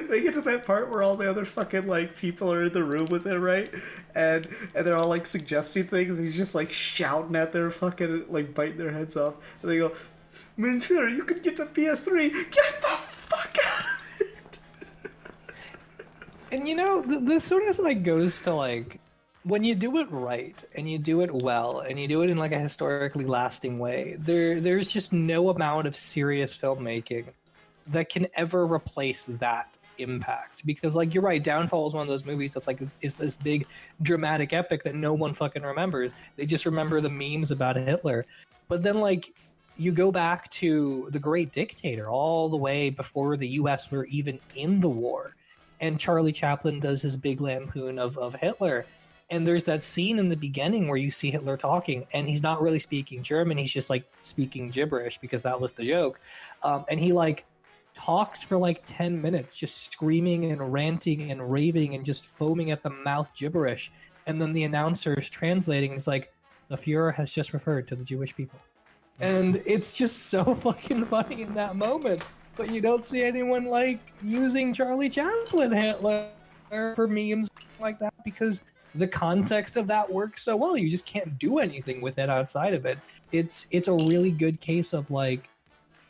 They get to that part where all the other fucking like people are in the room with him, right? And they're all like suggesting things, and he's just like shouting at their fucking like biting their heads off. And they go, "Mein Führer, you could get a PS3. Get the fuck out of here!" And you know, this sort of like goes to like, when you do it right and you do it well and you do it in like a historically lasting way, there's just no amount of serious filmmaking that can ever replace that impact. Because like you're right, Downfall is one of those movies that's like it's this big dramatic epic that no one fucking remembers. They just remember the memes about Hitler. But then like you go back to The Great Dictator all the way before the US were even in the war, and Charlie Chaplin does his big lampoon of Hitler. And there's that scene in the beginning where you see Hitler talking, and he's not really speaking German. He's just like speaking gibberish because that was the joke. And he like talks for like 10 minutes, just screaming and ranting and raving and just foaming at the mouth gibberish. And then the announcer is translating, and it's like, "The Fuhrer has just referred to the Jewish people." And it's just so fucking funny in that moment. But you don't see anyone like using Charlie Chaplin Hitler for memes like that because the context of that works so well. You just can't do anything with it outside of it. It's a really good case of like,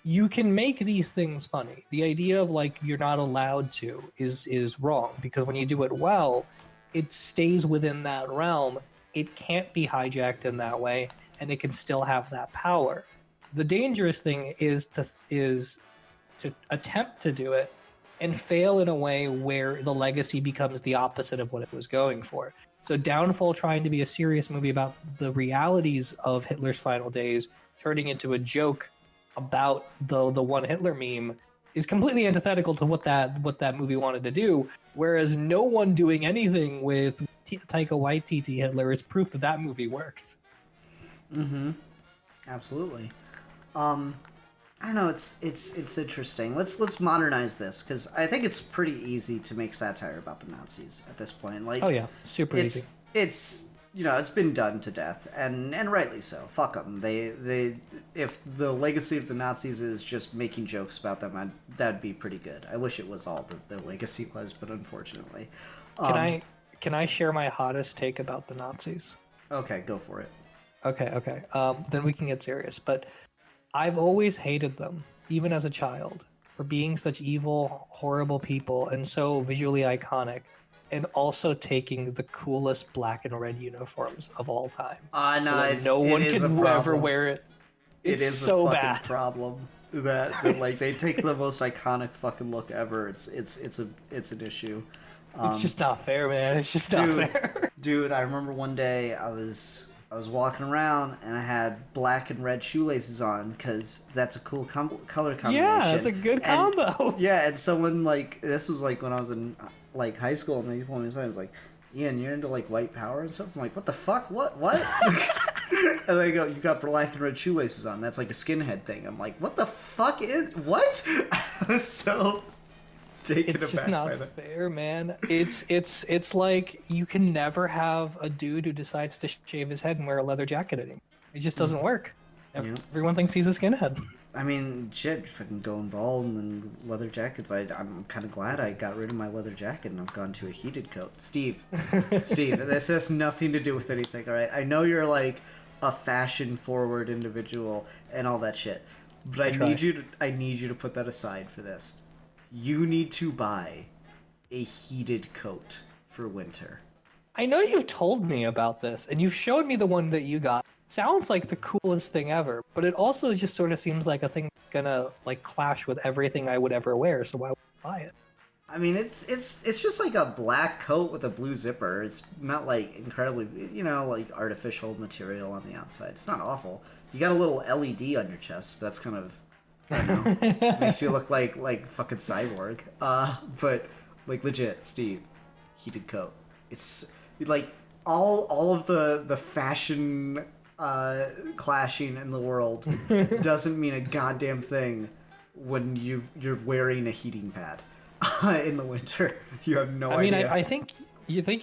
you can make these things funny. The idea of like you're not allowed to is wrong, because when you do it well, it stays within that realm. It can't be hijacked in that way, and it can still have that power. The dangerous thing is to attempt to do it and fail in a way where the legacy becomes the opposite of what it was going for. So Downfall, trying to be a serious movie about the realities of Hitler's final days, turning into a joke about the one Hitler meme, is completely antithetical to what that movie wanted to do. Whereas no one doing anything with Taika Waititi Hitler is proof that that movie worked. Mm-hmm. Absolutely. I don't know. It's interesting. Let's modernize this because I think it's pretty easy to make satire about the Nazis at this point. Like, Oh yeah, super easy. It's it's been done to death, and rightly so. Fuck them. They if the legacy of the Nazis is just making jokes about them, that'd be pretty good. I wish it was all that their legacy was, but unfortunately. Can I share my hottest take about the Nazis? Okay, go for it. Okay. Then we can get serious. But I've always hated them, even as a child, for being such evil, horrible people and so visually iconic, and also taking the coolest black and red uniforms of all time. No one can ever wear it. It's it is so a fucking bad. problem that like they take the most iconic fucking look ever. It's an issue. It's just not fair, man. It's just not fair. Dude, I remember one day I was walking around and I had black and red shoelaces on because that's a cool color combination. Yeah, it's a good combo. Yeah, and someone this was like when I was in like high school, and they told me something. I was like, Ian, you're into like white power and stuff. I'm like, what the fuck? What? And they go, you got black and red shoelaces on. That's like a skinhead thing. I'm like, what the fuck is what? I was so taken aback. It's just not fair, man. It's like you can never have a dude who decides to shave his head and wear a leather jacket anymore. It just doesn't work. Everyone thinks he's a skinhead. I mean, shit, fucking going bald and leather jackets. I'm kind of glad I got rid of my leather jacket and I've gone to a heated coat. Steve, this has nothing to do with anything, all right? I know you're like a fashion-forward individual and all that shit, but I need you to put that aside for this. You need to buy a heated coat for winter. I know you've told me about this, and you've showed me the one that you got. Sounds like the coolest thing ever, but it also just sort of seems like a thing that's gonna like clash with everything I would ever wear. So why would I buy it? I mean, it's just like a black coat with a blue zipper. It's not like incredibly, like artificial material on the outside. It's not awful. You got a little LED on your chest. That's kind of, I don't know, makes you look like fucking cyborg. But like legit, Steve, heated coat. It's like all of the fashion clashing in the world doesn't mean a goddamn thing when you're wearing a heating pad in the winter. You have no idea. I think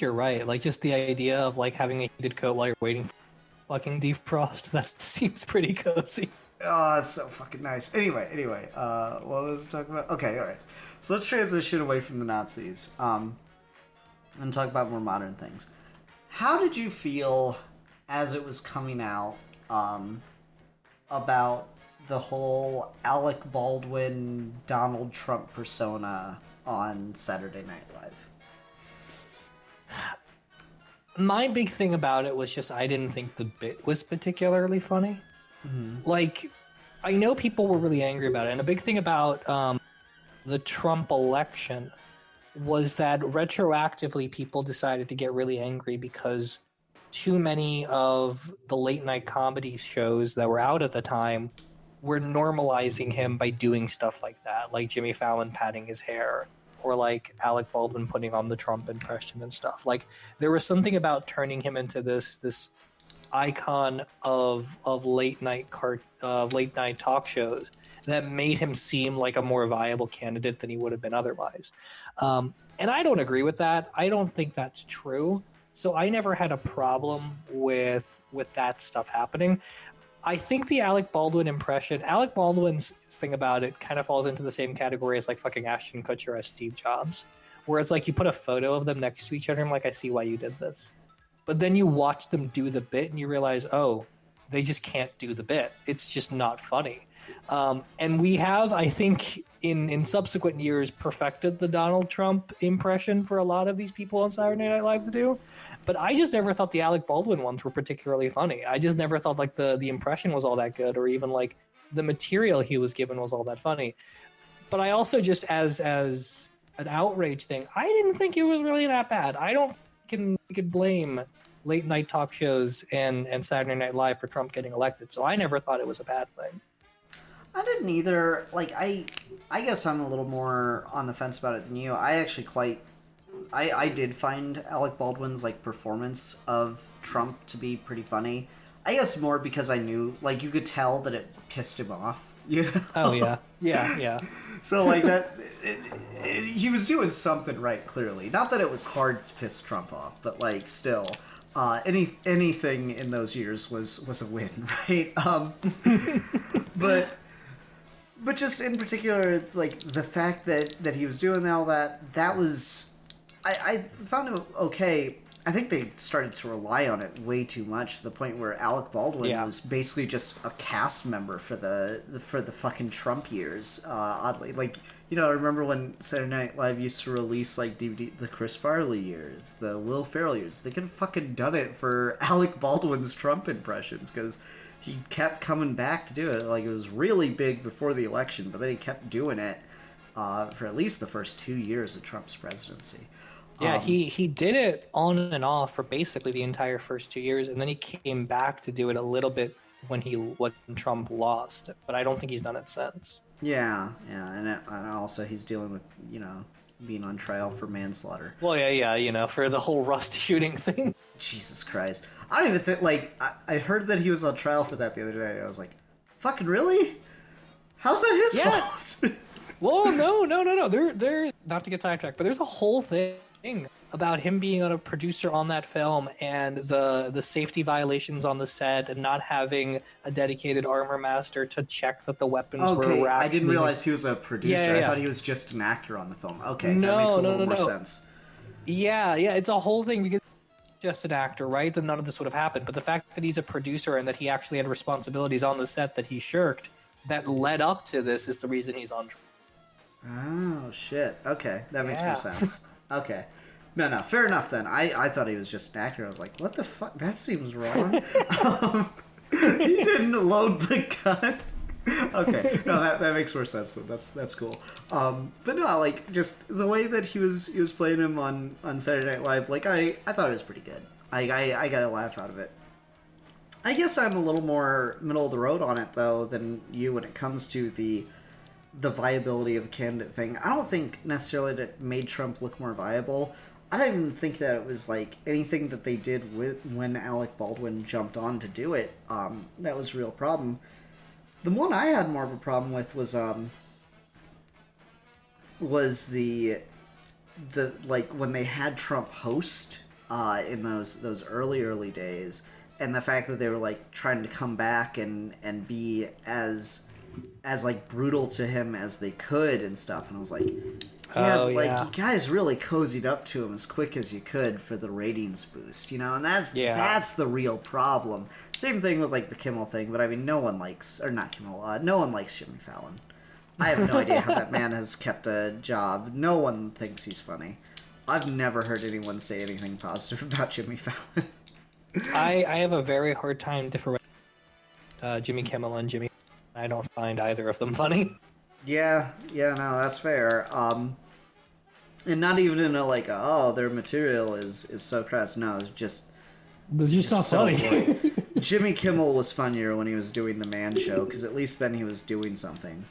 you're right. Like just the idea of like having a heated coat while you're waiting for fucking defrost, that seems pretty cozy. Oh, it's so fucking nice. Anyway, what was I talking about? Okay, all right. So let's transition away from the Nazis and talk about more modern things. How did you feel as it was coming out about the whole Alec Baldwin, Donald Trump persona on Saturday Night Live? My big thing about it was just I didn't think the bit was particularly funny. Mm-hmm. Like, I know people were really angry about it, and a big thing about the Trump election was that retroactively people decided to get really angry because too many of the late night comedy shows that were out at the time were normalizing him by doing stuff like that, like Jimmy Fallon patting his hair, or like Alec Baldwin putting on the Trump impression and stuff. Like there was something about turning him into this icon of late night talk shows that made him seem like a more viable candidate than he would have been otherwise. And I don't agree with that. I don't think that's true. So I never had a problem with that stuff happening. I think the Alec Baldwin impression, Alec Baldwin's thing about it kind of falls into the same category as like fucking Ashton Kutcher as Steve Jobs, where it's like you put a photo of them next to each other and I'm like, I see why you did this. But then you watch them do the bit and you realize, oh, they just can't do the bit. It's just not funny. And we have, I think, in subsequent years, perfected the Donald Trump impression for a lot of these people on Saturday Night Live to do. But I just never thought the Alec Baldwin ones were particularly funny. I just never thought like the impression was all that good, or even like the material he was given was all that funny. But I also just, as an outrage thing, I didn't think it was really that bad. I don't think we could blame late night talk shows and Saturday Night Live for Trump getting elected. So I never thought it was a bad thing. I didn't either. Like, I guess I'm a little more on the fence about it than you. I actually I did find Alec Baldwin's, like, performance of Trump to be pretty funny. I guess more because I knew, like, you could tell that it pissed him off. You know? Oh yeah, yeah. So like that, he was doing something right. Clearly, not that it was hard to piss Trump off, but like still, anything in those years was a win, right? But just in particular, like the fact that he was doing all that was, I found it okay. I think they started to rely on it way too much, to the point where Alec Baldwin was basically just a cast member for the fucking Trump years. Oddly, like, you know, I remember when Saturday Night Live used to release like DVD, the Chris Farley years, the Will Ferrell years. They could have fucking done it for Alec Baldwin's Trump impressions, because he kept coming back to do it. Like, it was really big before the election, but then he kept doing it for at least the first 2 years of Trump's presidency. Yeah, he did it on and off for basically the entire first 2 years, and then he came back to do it a little bit when Trump lost. But I don't think he's done it since. Yeah, and also he's dealing with, you know, being on trial for manslaughter. Well, yeah, you know, for the whole Rust shooting thing. Jesus Christ. I don't even think, like, I heard that he was on trial for that the other day, and I was like, fucking really? How's that his fault? Well, no. There, not to get sidetracked, but there's a whole thing about him being a producer on that film, and the safety violations on the set, and not having a dedicated armor master to check that the weapons were I didn't realize he was a producer. I thought he was just an actor on the film. Okay, that makes a little more sense. Yeah, it's a whole thing, because just an actor, right? Then none of this would have happened. But the fact that he's a producer and that he actually had responsibilities on the set that he shirked, that led up to this, is the reason he's on trial. Oh, shit. Okay, that makes more sense. Okay. No, fair enough then. I thought he was just an actor. I was like, what the fuck? That seems wrong. He didn't load the gun. Okay, no, that makes more sense then. That's cool. But no, like, just the way that he was playing him on Saturday Night Live, like, I thought it was pretty good. I got a laugh out of it. I guess I'm a little more middle of the road on it, though, than you when it comes to the viability of a candidate thing. I don't think necessarily that it made Trump look more viable. I didn't even think that it was like anything that they did when Alec Baldwin jumped on to do it. That was a real problem. The one I had more of a problem with was the like when they had Trump host in those early days, and the fact that they were like trying to come back and be as like brutal to him as they could and stuff, and I was like, you guys really cozied up to him as quick as you could for the ratings boost, you know, and that's the real problem. Same thing with like the Kimmel thing, but I mean, no one likes Jimmy Fallon. I have no idea how that man has kept a job. No one thinks he's funny. I've never heard anyone say anything positive about Jimmy Fallon. I have a very hard time differentiating Jimmy Kimmel and Jimmy. I don't find either of them funny. Yeah, no, that's fair. And not even in a like, their material is so crass. No, it's just not funny. Jimmy Kimmel was funnier when he was doing the Man Show, because at least then he was doing something.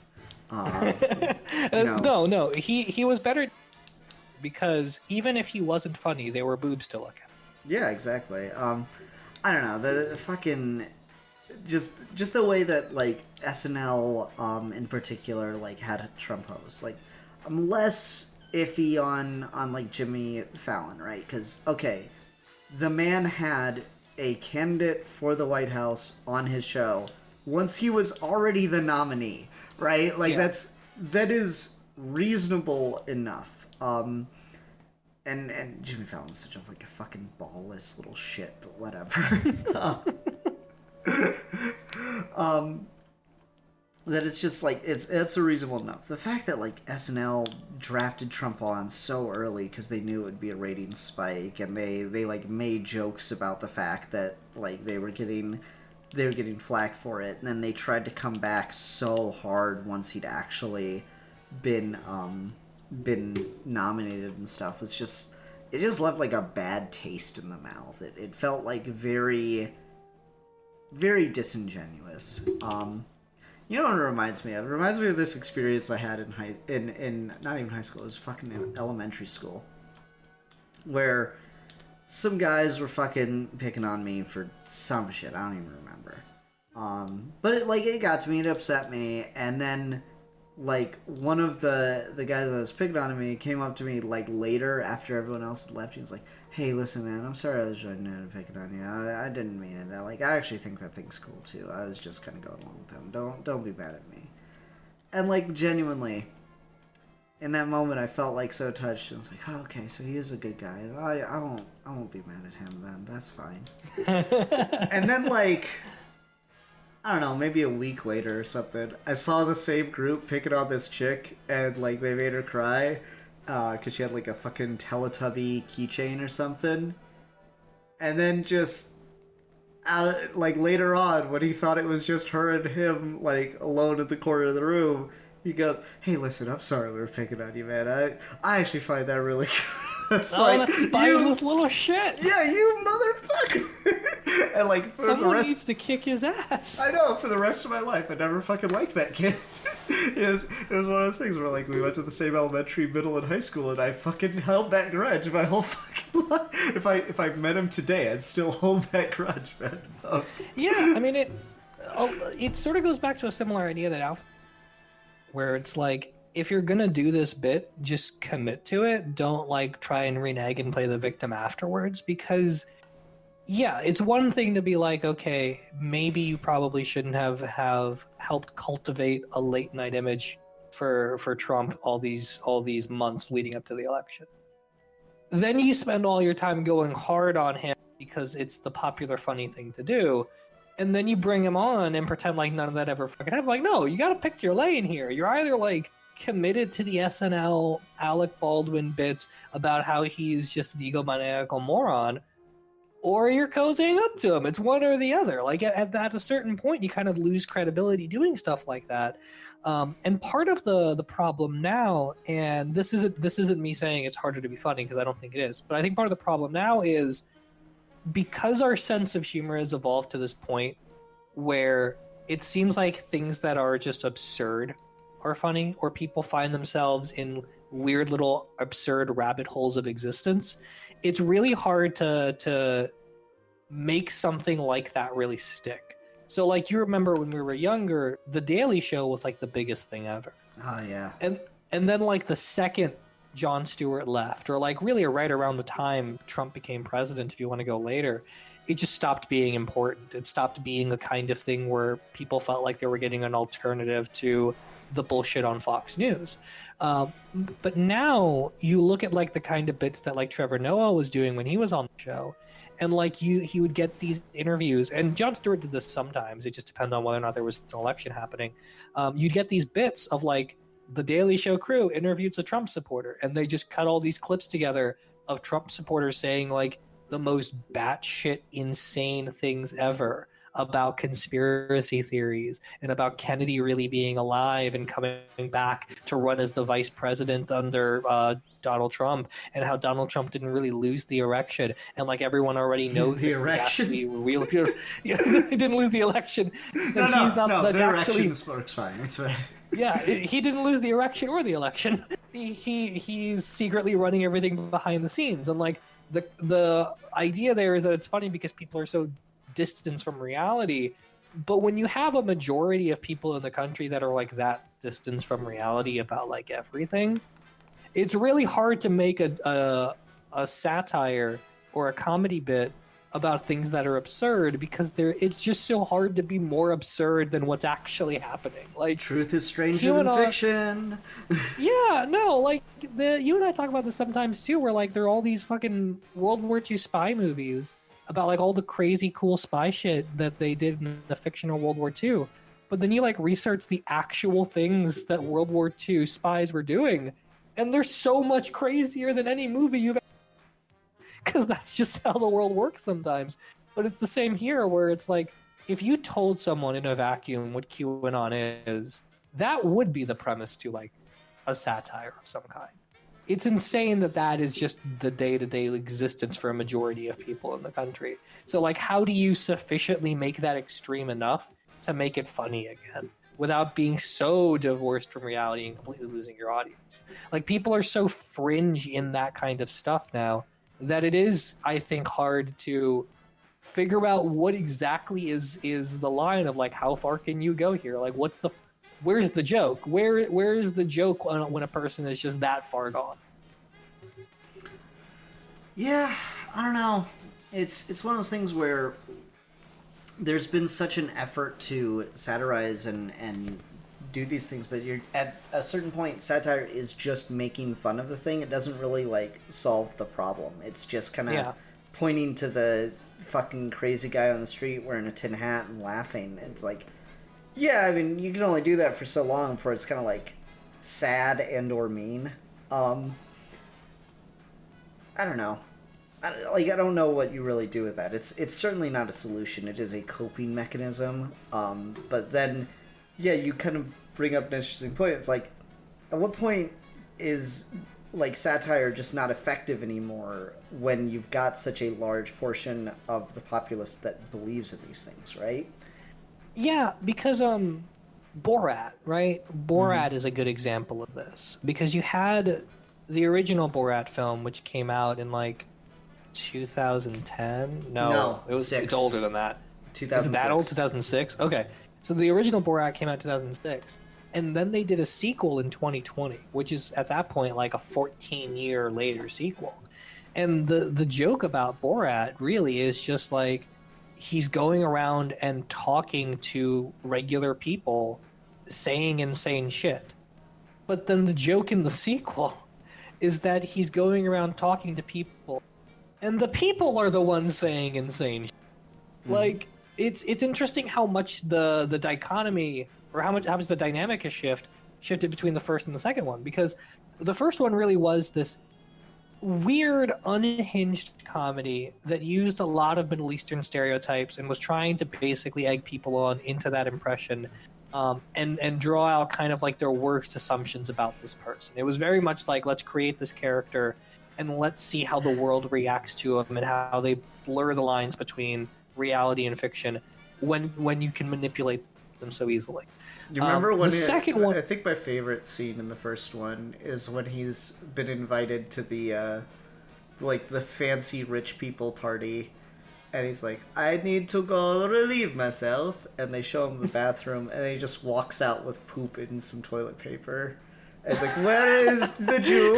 No, he was better, because even if he wasn't funny, there were boobs to look at. Yeah, exactly. I don't know, the fucking just the way that like SNL in particular like had a Trump host. Like, I'm less iffy on like Jimmy Fallon, right? Because okay, the man had a candidate for the White House on his show once he was already the nominee, right? Like that is reasonable enough. And Jimmy Fallon's such a fucking ballless little shit, but whatever. That it's just like it's a reasonable enough. The fact that like SNL drafted Trump on so early because they knew it would be a ratings spike, and they like made jokes about the fact that like they were getting flack for it, and then they tried to come back so hard once he'd actually been nominated and stuff. It just left like a bad taste in the mouth. It felt like very, very disingenuous. You know what it reminds me of? It reminds me of this experience I had in not even high school, it was fucking elementary school, where some guys were fucking picking on me for some shit, I don't even remember. But it got to me, it upset me, and then like one of the guys that was picking on me came up to me like later after everyone else had left. He was like, "Hey, listen, man, I'm sorry I was joining in and picking on you. I didn't mean it. I actually think that thing's cool too. I was just kind of going along with him. Don't be mad at me." And like genuinely, in that moment, I felt like so touched. I was like, "Oh, okay, so he is a good guy. I won't be mad at him then. That's fine." And then like, I don't know, maybe a week later or something, I saw the same group picking on this chick, and like they made her cry because she had like a fucking Teletubby keychain or something. And then just like later on, when he thought it was just her and him like alone in the corner of the room, he goes, "Hey, listen, I'm sorry we were picking on you, man. I actually find that really good." It's that spineless little shit. Yeah, you motherfucker. And like for someone the rest, needs to kick his ass. I know, for the rest of my life, I never fucking liked that kid. it was one of those things where like we went to the same elementary, middle, and high school, and I fucking held that grudge my whole fucking life. If I met him today, I'd still hold that grudge, man. Oh. Yeah, I mean it sort of goes back to a similar idea that Alf, where it's like, if you're gonna do this bit, just commit to it. Don't like try and renege and play the victim afterwards, because yeah, it's one thing to be like, okay, maybe you probably shouldn't have helped cultivate a late night image for Trump all these months leading up to the election. Then you spend all your time going hard on him because it's the popular funny thing to do. And then you bring him on and pretend like none of that ever fucking happened. Like, no, you gotta pick your lane here. You're either like committed to the SNL Alec Baldwin bits about how he's just an egomaniacal moron, or you're cozying up to him. It's one or the other. Like at a certain point, you kind of lose credibility doing stuff like that. And part of the problem now, and this isn't me saying it's harder to be funny, because I don't think it is, but I think part of the problem now is because our sense of humor has evolved to this point where it seems like things that are just absurd are funny, or people find themselves in weird little absurd rabbit holes of existence. It's really hard to make something like that really stick. So like, you remember when we were younger, The Daily Show was like the biggest thing ever. Oh yeah. And then like the second Jon Stewart left, or like really right around the time Trump became president, if you want to go later, it just stopped being important. It stopped being a kind of thing where people felt like they were getting an alternative to the bullshit on Fox News. But now you look at like the kind of bits that like Trevor Noah was doing when he was on the show, and like he would get these interviews, and Jon Stewart did this sometimes. It just depended on whether or not there was an election happening. You'd get these bits of like the Daily Show crew interviewed a Trump supporter, and they just cut all these clips together of Trump supporters saying like the most batshit insane things ever about conspiracy theories and about Kennedy really being alive and coming back to run as the vice president under Donald Trump, and how Donald Trump didn't really lose the election, and like everyone already knows the that election. He didn't lose the election. No, the election works fine. It's fine. Yeah, he didn't lose the election or the election. He's secretly running everything behind the scenes, and like the idea there is that it's funny because people are so distanced from reality. But when you have a majority of people in the country that are like that distance from reality about like everything, it's really hard to make a satire or a comedy bit about things that are absurd, because it's just so hard to be more absurd than what's actually happening. Like, truth is stranger than fiction. Yeah, no, like you and I talk about this sometimes too, where like there are all these fucking World War II spy movies about like all the crazy cool spy shit that they did in the fictional World War II. But then you like research the actual things that World War II spies were doing, and they're so much crazier than any movie you've, because that's just how the world works sometimes. But it's the same here, where it's like, if you told someone in a vacuum what QAnon is, that would be the premise to like a satire of some kind. It's insane that is just the day-to-day existence for a majority of people in the country. So like, how do you sufficiently make that extreme enough to make it funny again, without being so divorced from reality and completely losing your audience? Like, people are so fringe in that kind of stuff now that it is, I think, hard to figure out what exactly is the line of like how far can you go here? Like where's the joke? Where is the joke when a person is just that far gone? Yeah, I don't know. It's one of those things where there's been such an effort to satirize and do these things, but you're at a certain point, satire is just making fun of the thing. It doesn't really like solve the problem. It's just kind of pointing to the fucking crazy guy on the street wearing a tin hat and laughing. It's like, yeah, I mean, you can only do that for so long before it's kind of like sad and or mean. I don't know. I don't know what you really do with that. It's certainly not a solution. It is a coping mechanism. But then, yeah, you kind of bring up an interesting point. It's like, at what point is like satire just not effective anymore when you've got such a large portion of the populace that believes in these things, right? Yeah, because Borat, right? Borat is a good example of this because you had the original Borat film, which came out in like 2010. No, it's older than that. 2006. Is it that old? 2006. Okay, so the original Borat came out in 2006, and then they did a sequel in 2020, which is at that point like a 14-year later sequel. And the joke about Borat really is just like he's going around and talking to regular people, saying insane shit. But then the joke in the sequel is that he's going around talking to people, and the people are the ones saying insane shit. Mm-hmm. Like, it's interesting how much the dichotomy, or how much the dynamic has shifted between the first and the second one, because the first one really was this weird, unhinged comedy that used a lot of Middle Eastern stereotypes and was trying to basically egg people on into that impression, and draw out kind of like their worst assumptions about this person. It was very much like, let's create this character and let's see how the world reacts to him and how they blur the lines between reality and fiction when you can manipulate them so easily. You remember when the second one? I think my favorite scene in the first one is when he's been invited to the like the fancy rich people party, and he's like, I need to go relieve myself, and they show him the bathroom, and then he just walks out with poop in some toilet paper. And it's like, where is the Jew?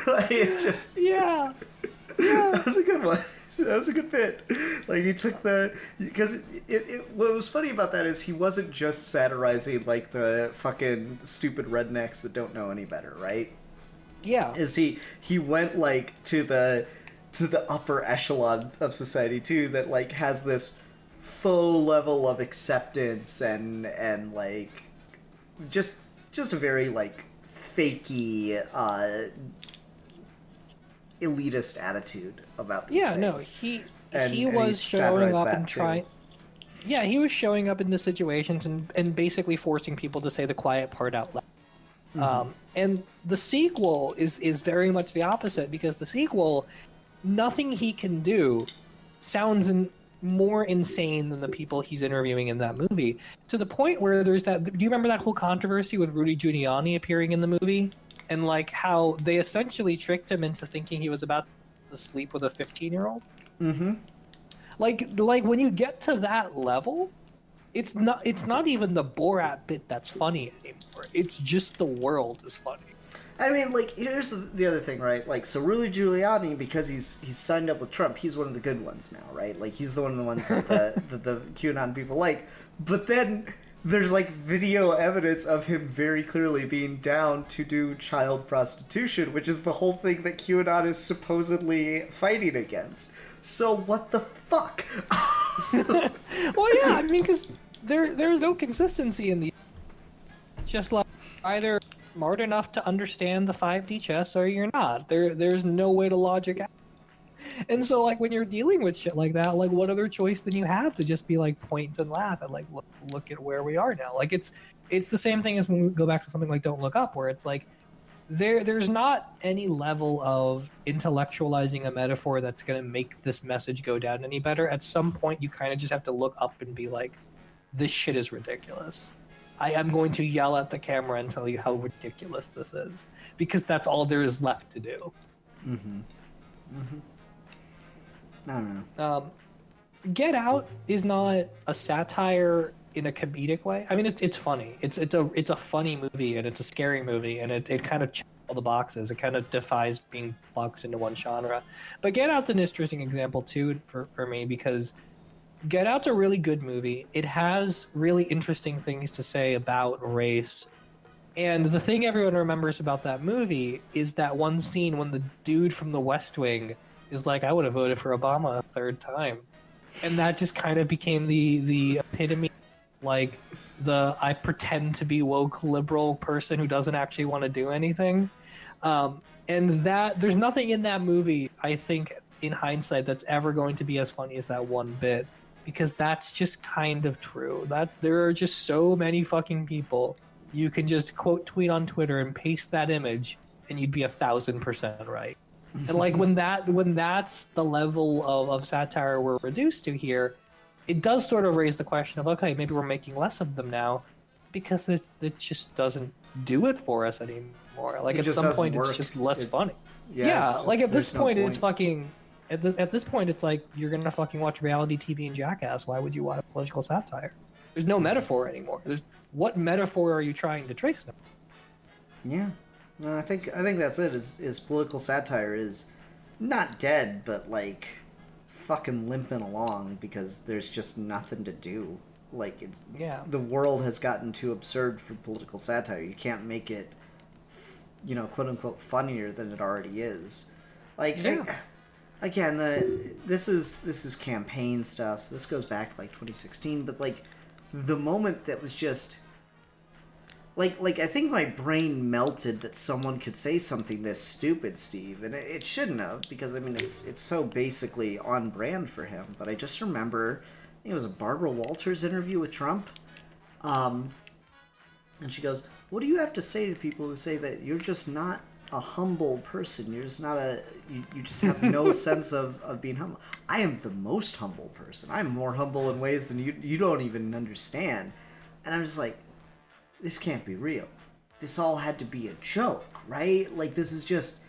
Like, it's just that was a good one. That was a good bit. Like, he took because what was funny about that is he wasn't just satirizing like the fucking stupid rednecks that don't know any better, right? Yeah. Is he went like to the upper echelon of society too, that like has this faux level of acceptance and like just a very like fakey elitist attitude about these things. He was showing up and trying. Yeah, he was showing up in the situations and basically forcing people to say the quiet part out loud. Mm-hmm. And the sequel is very much the opposite, because the sequel, nothing he can do sounds more insane than the people he's interviewing in that movie, to the point where there's that. Do you remember that whole controversy with Rudy Giuliani appearing in the movie? And like how they essentially tricked him into thinking he was about to sleep with a 15-year-old. Mm-hmm. Like when you get to that level, it's not even the Borat bit that's funny anymore. It's just the world is funny. I mean, like, here's the other thing, right? Like, so Rudy Giuliani, because he's signed up with Trump, he's one of the good ones now, right? Like, he's one of the ones that the QAnon people like. But then there's like video evidence of him very clearly being down to do child prostitution, which is the whole thing that QAnon is supposedly fighting against. So what the fuck? Well, yeah, I mean, because there's no consistency in the. Just like either smart enough to understand the 5D chess or you're not. There's no way to logic out. And so, like, when you're dealing with shit like that, like, what other choice than you have to just be like, point and laugh and like, look at where we are now. Like, it's the same thing as when we go back to something like Don't Look Up, where it's like there's not any level of intellectualizing a metaphor that's going to make this message go down any better. At some point, you kind of just have to look up and be like, this shit is ridiculous. I am going to yell at the camera and tell you how ridiculous this is, because that's all there is left to do. Mm-hmm. Mm-hmm. I don't know. Get Out is not a satire in a comedic way. I mean, it's funny. It's a funny movie, and it's a scary movie, and it kind of checks all the boxes. It kind of defies being boxed into one genre. But Get Out's an interesting example too for me, because Get Out's a really good movie. It has really interesting things to say about race. And the thing everyone remembers about that movie is that one scene when the dude from the West Wing is like, I would have voted for Obama a third time. And that just kind of became the epitome, like, I pretend to be woke liberal person who doesn't actually want to do anything. And that, there's nothing in that movie, I think, in hindsight, that's ever going to be as funny as that one bit. Because that's just kind of true. That there are just so many fucking people. You can just quote tweet on Twitter and paste that image, and you'd be 1,000% right. And like when that's the level of satire we're reduced to here, it does sort of raise the question of, okay, maybe we're making less of them now, because it just doesn't do it for us anymore. Like at some point, it's just less funny. Yeah, like at this point, it's fucking. At this point, it's like you're gonna fucking watch reality TV and Jackass. Why would you watch political satire? There's no metaphor anymore. What metaphor are you trying to trace now? Yeah, no, I think that's it. Is political satire is not dead, but like fucking limping along because there's just nothing to do. Like the world has gotten too absurd for political satire. You can't make it, quote unquote, funnier than it already is. Like. Yeah. Again, this is campaign stuff, so this goes back to like 2016. But like, the moment that was just like I think my brain melted that someone could say something this stupid, Steve, and it shouldn't have, because I mean it's so basically on brand for him. But I just remember, I think it was a Barbara Walters interview with Trump, and she goes, "What do you have to say to people who say that you're just not a humble person? You're just not you just have no sense of being humble." I am the most humble person. I'm more humble in ways than you don't even understand. And I'm just like, this can't be real. This all had to be a joke, right? Like, this is just,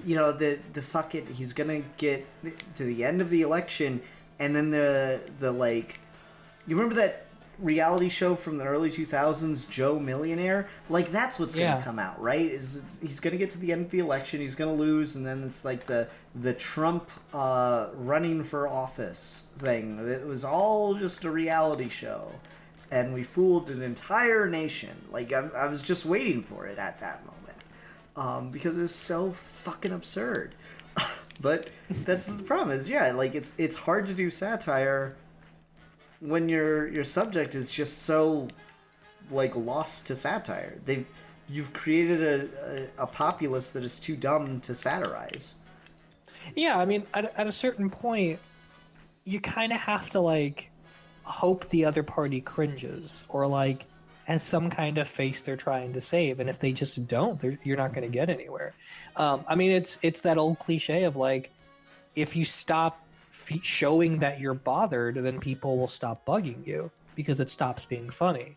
the fucking, he's gonna get to the end of the election, and then the like, you remember that reality show from the early 2000s, Joe Millionaire? Like, that's what's going to come out, right? He's going to get to the end of the election, he's going to lose, and then it's like the Trump running for office thing. It was all just a reality show, and we fooled an entire nation. Like, I was just waiting for it at that moment, because it was so fucking absurd. But that's the problem is, like, it's hard to do satire when your subject is just so like lost to satire. You've created a populace that is too dumb to satirize. Yeah, I mean, at a certain point, you kind of have to like hope the other party cringes or like has some kind of face they're trying to save, and if they just don't, you're not going to get anywhere. I mean, it's that old cliche of like, if you stop showing that you're bothered, then people will stop bugging you because it stops being funny.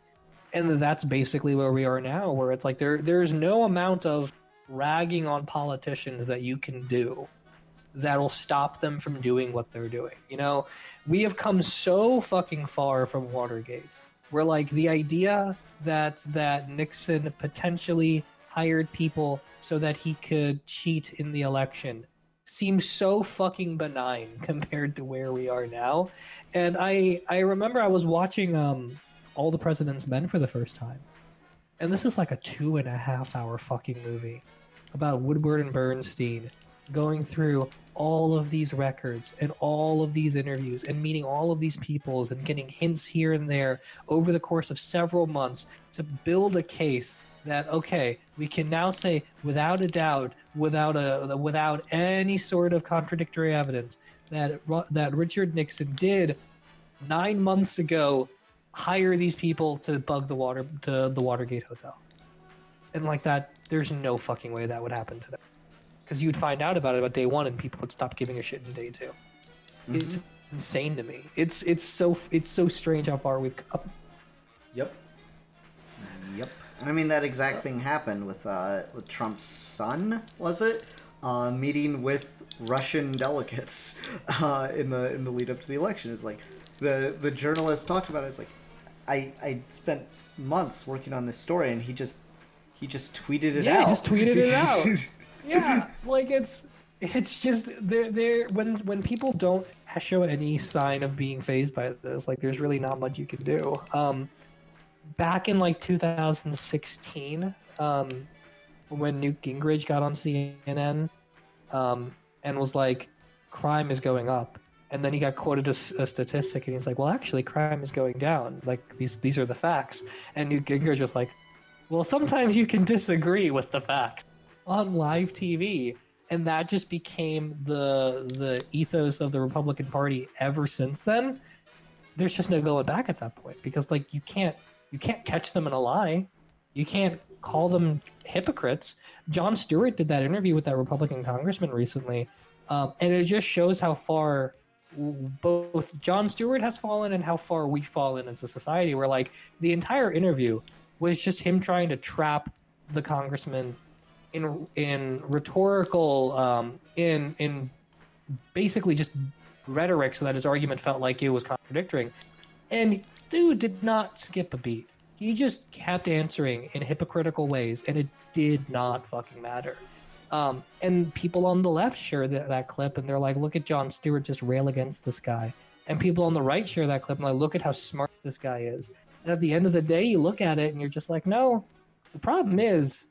And that's basically where we are now, where it's like there's no amount of ragging on politicians that you can do that'll stop them from doing what they're doing. We have come so fucking far from Watergate, where like the idea that Nixon potentially hired people so that he could cheat in the election seems so fucking benign compared to where we are now. And I remember I was watching All the President's Men for the first time. And this is like a 2.5 hour fucking movie about Woodward and Bernstein going through all of these records and all of these interviews and meeting all of these people and getting hints here and there over the course of several months to build a case that, okay, we can now say without a doubt, without any sort of contradictory evidence, that Richard Nixon did 9 months ago hire these people to bug the Watergate Hotel. And like that, there's no fucking way that would happen today. Because you'd find out about it about day one, and people would stop giving a shit in day two. Mm-hmm. It's insane to me. It's so strange how far we've come. Yep. I mean, that exact thing happened with Trump's son, was it? meeting with Russian delegates in the lead up to the election. It's like the journalist talked about it. It's like I spent months working on this story, and he just tweeted it out. Yeah, he just tweeted it out. Yeah, like it's just they're when people don't show any sign of being fazed by this, like there's really not much you can do. Back in like 2016, when Newt Gingrich got on CNN, and was like, crime is going up, and then he got quoted a statistic, and he's like, well, actually, crime is going down. Like these are the facts, and Newt Gingrich was like, well, sometimes you can disagree with the facts on live TV. And that just became the ethos of the Republican Party ever since then. There's just no going back at that point, because like you can't catch them in a lie. You can't call them hypocrites. Jon Stewart did that interview with that Republican congressman recently, and it just shows how far both Jon Stewart has fallen and how far we've fallen as a society, where like the entire interview was just him trying to trap the congressman in rhetorical in basically just rhetoric, so that his argument felt like it was contradictory. And dude did not skip a beat. He just kept answering in hypocritical ways, and it did not fucking matter. And people on the left share that clip, and they're like, look at Jon Stewart just rail against this guy. And people on the right share that clip, and like, look at how smart this guy is. And at the end of the day, you look at it, and you're just like, no, the problem is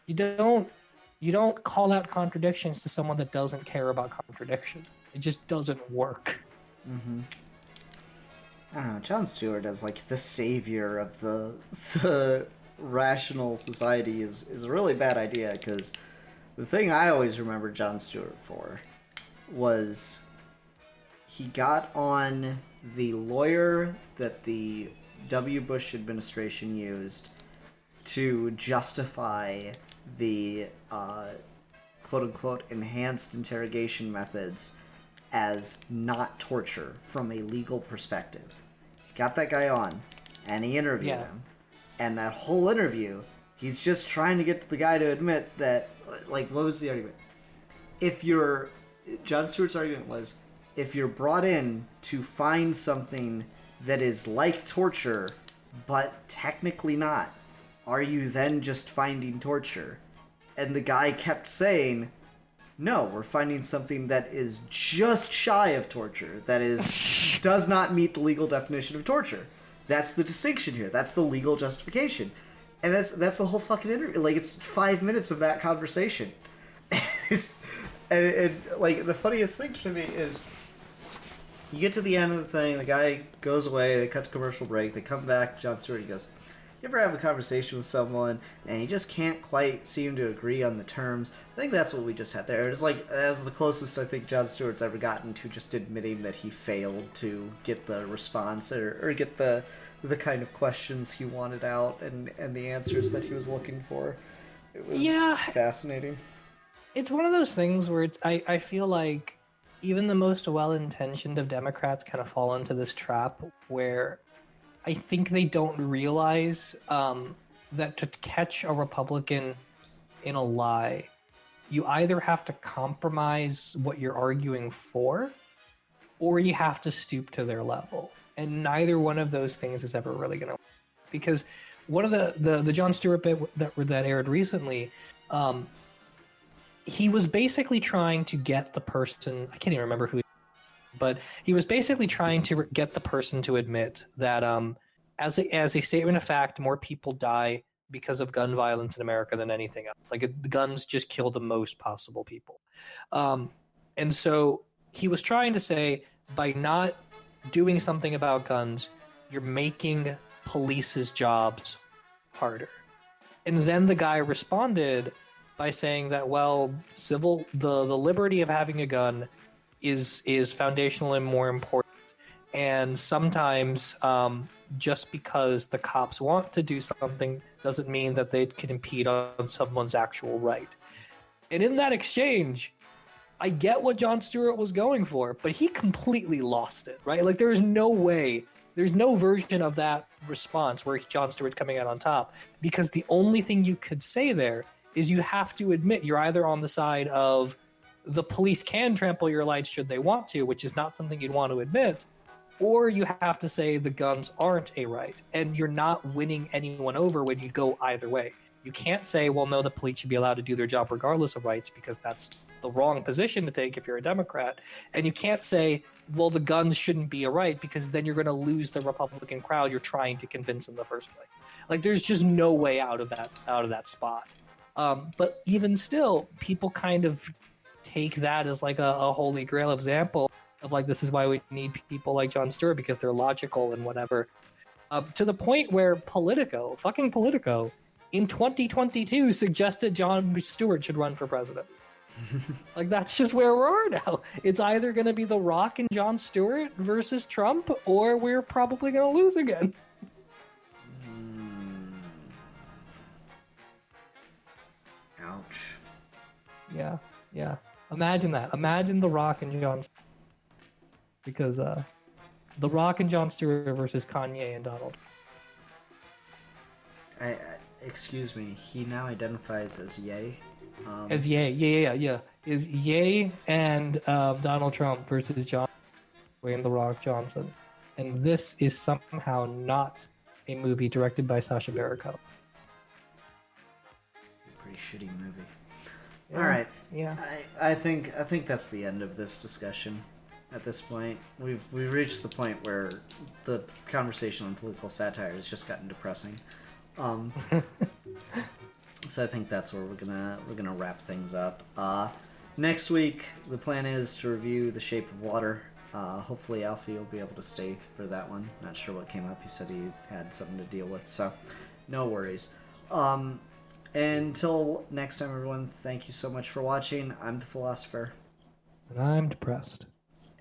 you don't call out contradictions to someone that doesn't care about contradictions. It just doesn't work. Mm-hmm. I don't know. Jon Stewart as like the savior of the rational society is a really bad idea, because the thing I always remember Jon Stewart for was he got on the lawyer that the W. Bush administration used to justify the quote-unquote enhanced interrogation methods as not torture from a legal perspective. He got that guy on, and he interviewed him. And that whole interview, he's just trying to get the guy to admit that, like, what was the argument? Jon Stewart's argument was, if you're brought in to find something that is like torture, but technically not, are you then just finding torture? And the guy kept saying, no, we're finding something that is just shy of torture, that does not meet the legal definition of torture. That's the distinction here. That's the legal justification. And that's the whole fucking interview. Like, it's 5 minutes of that conversation. And like, the funniest thing to me is, you get to the end of the thing, the guy goes away, they cut to commercial break, they come back, Jon Stewart, he goes, you ever have a conversation with someone and you just can't quite seem to agree on the terms? I think that's what we just had there. It's like, that was the closest I think Jon Stewart's ever gotten to just admitting that he failed to get the response or get the kind of questions he wanted out and the answers that he was looking for. It was fascinating. It's one of those things where I feel like even the most well-intentioned of Democrats kind of fall into this trap where I think they don't realize that to catch a Republican in a lie, you either have to compromise what you're arguing for, or you have to stoop to their level. And neither one of those things is ever really going to work. Because one of the Jon Stewart bit that aired recently, he was basically trying to get the person, I can't even remember who, but he was basically trying to get the person to admit that as a statement of fact, more people die because of gun violence in America than anything else. Like, the guns just kill the most possible people. And so he was trying to say, by not doing something about guns, you're making police's jobs harder. And then the guy responded by saying that, well, the liberty of having a gun is foundational and more important. And sometimes just because the cops want to do something doesn't mean that they can impede on someone's actual right. And in that exchange, I get what Jon Stewart was going for, but he completely lost it, right? Like, there's no way, there's no version of that response where Jon Stewart's coming out on top, because the only thing you could say there is you have to admit you're either on the side of the police can trample your rights should they want to, which is not something you'd want to admit, or you have to say the guns aren't a right, and you're not winning anyone over when you go either way. You can't say, well, no, the police should be allowed to do their job regardless of rights, because that's the wrong position to take if you're a Democrat. And you can't say, well, the guns shouldn't be a right, because then you're going to lose the Republican crowd you're trying to convince in the first place. Like, there's just no way out of that spot. But even still, people kind of take that as like a holy grail example of like, this is why we need people like Jon Stewart, because they're logical and whatever. To the point where Politico, in 2022 suggested Jon Stewart should run for president. Like, that's just where we are now. It's either going to be The Rock and Jon Stewart versus Trump, or we're probably going to lose again. Ouch. Yeah. Imagine that. Imagine The Rock and Jon Stewart. Because The Rock and Jon Stewart versus Kanye and Donald. Excuse me. He now identifies as Ye. As Ye, yeah. Is Ye and Donald Trump versus John Wayne The Rock Johnson. And this is somehow not a movie directed by Sacha Baron Cohen. Pretty shitty movie. Yeah, all right. Yeah. I think that's the end of this discussion. At this point, we've reached the point where the conversation on political satire has just gotten depressing. So I think that's where we're gonna wrap things up. Next week, the plan is to review The Shape of Water. Hopefully, Alfie will be able to stay for that one. Not sure what came up. He said he had something to deal with, so no worries. Until next time, everyone, thank you so much for watching. I'm the Philosopher. And I'm depressed.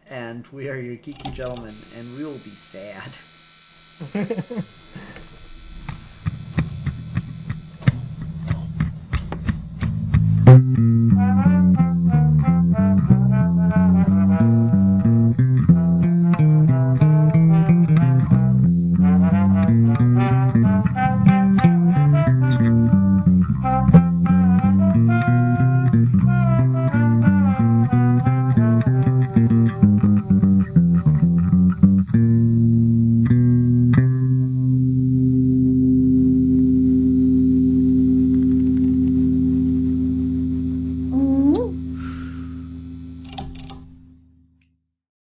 And we are your geeky gentlemen, and we will be sad.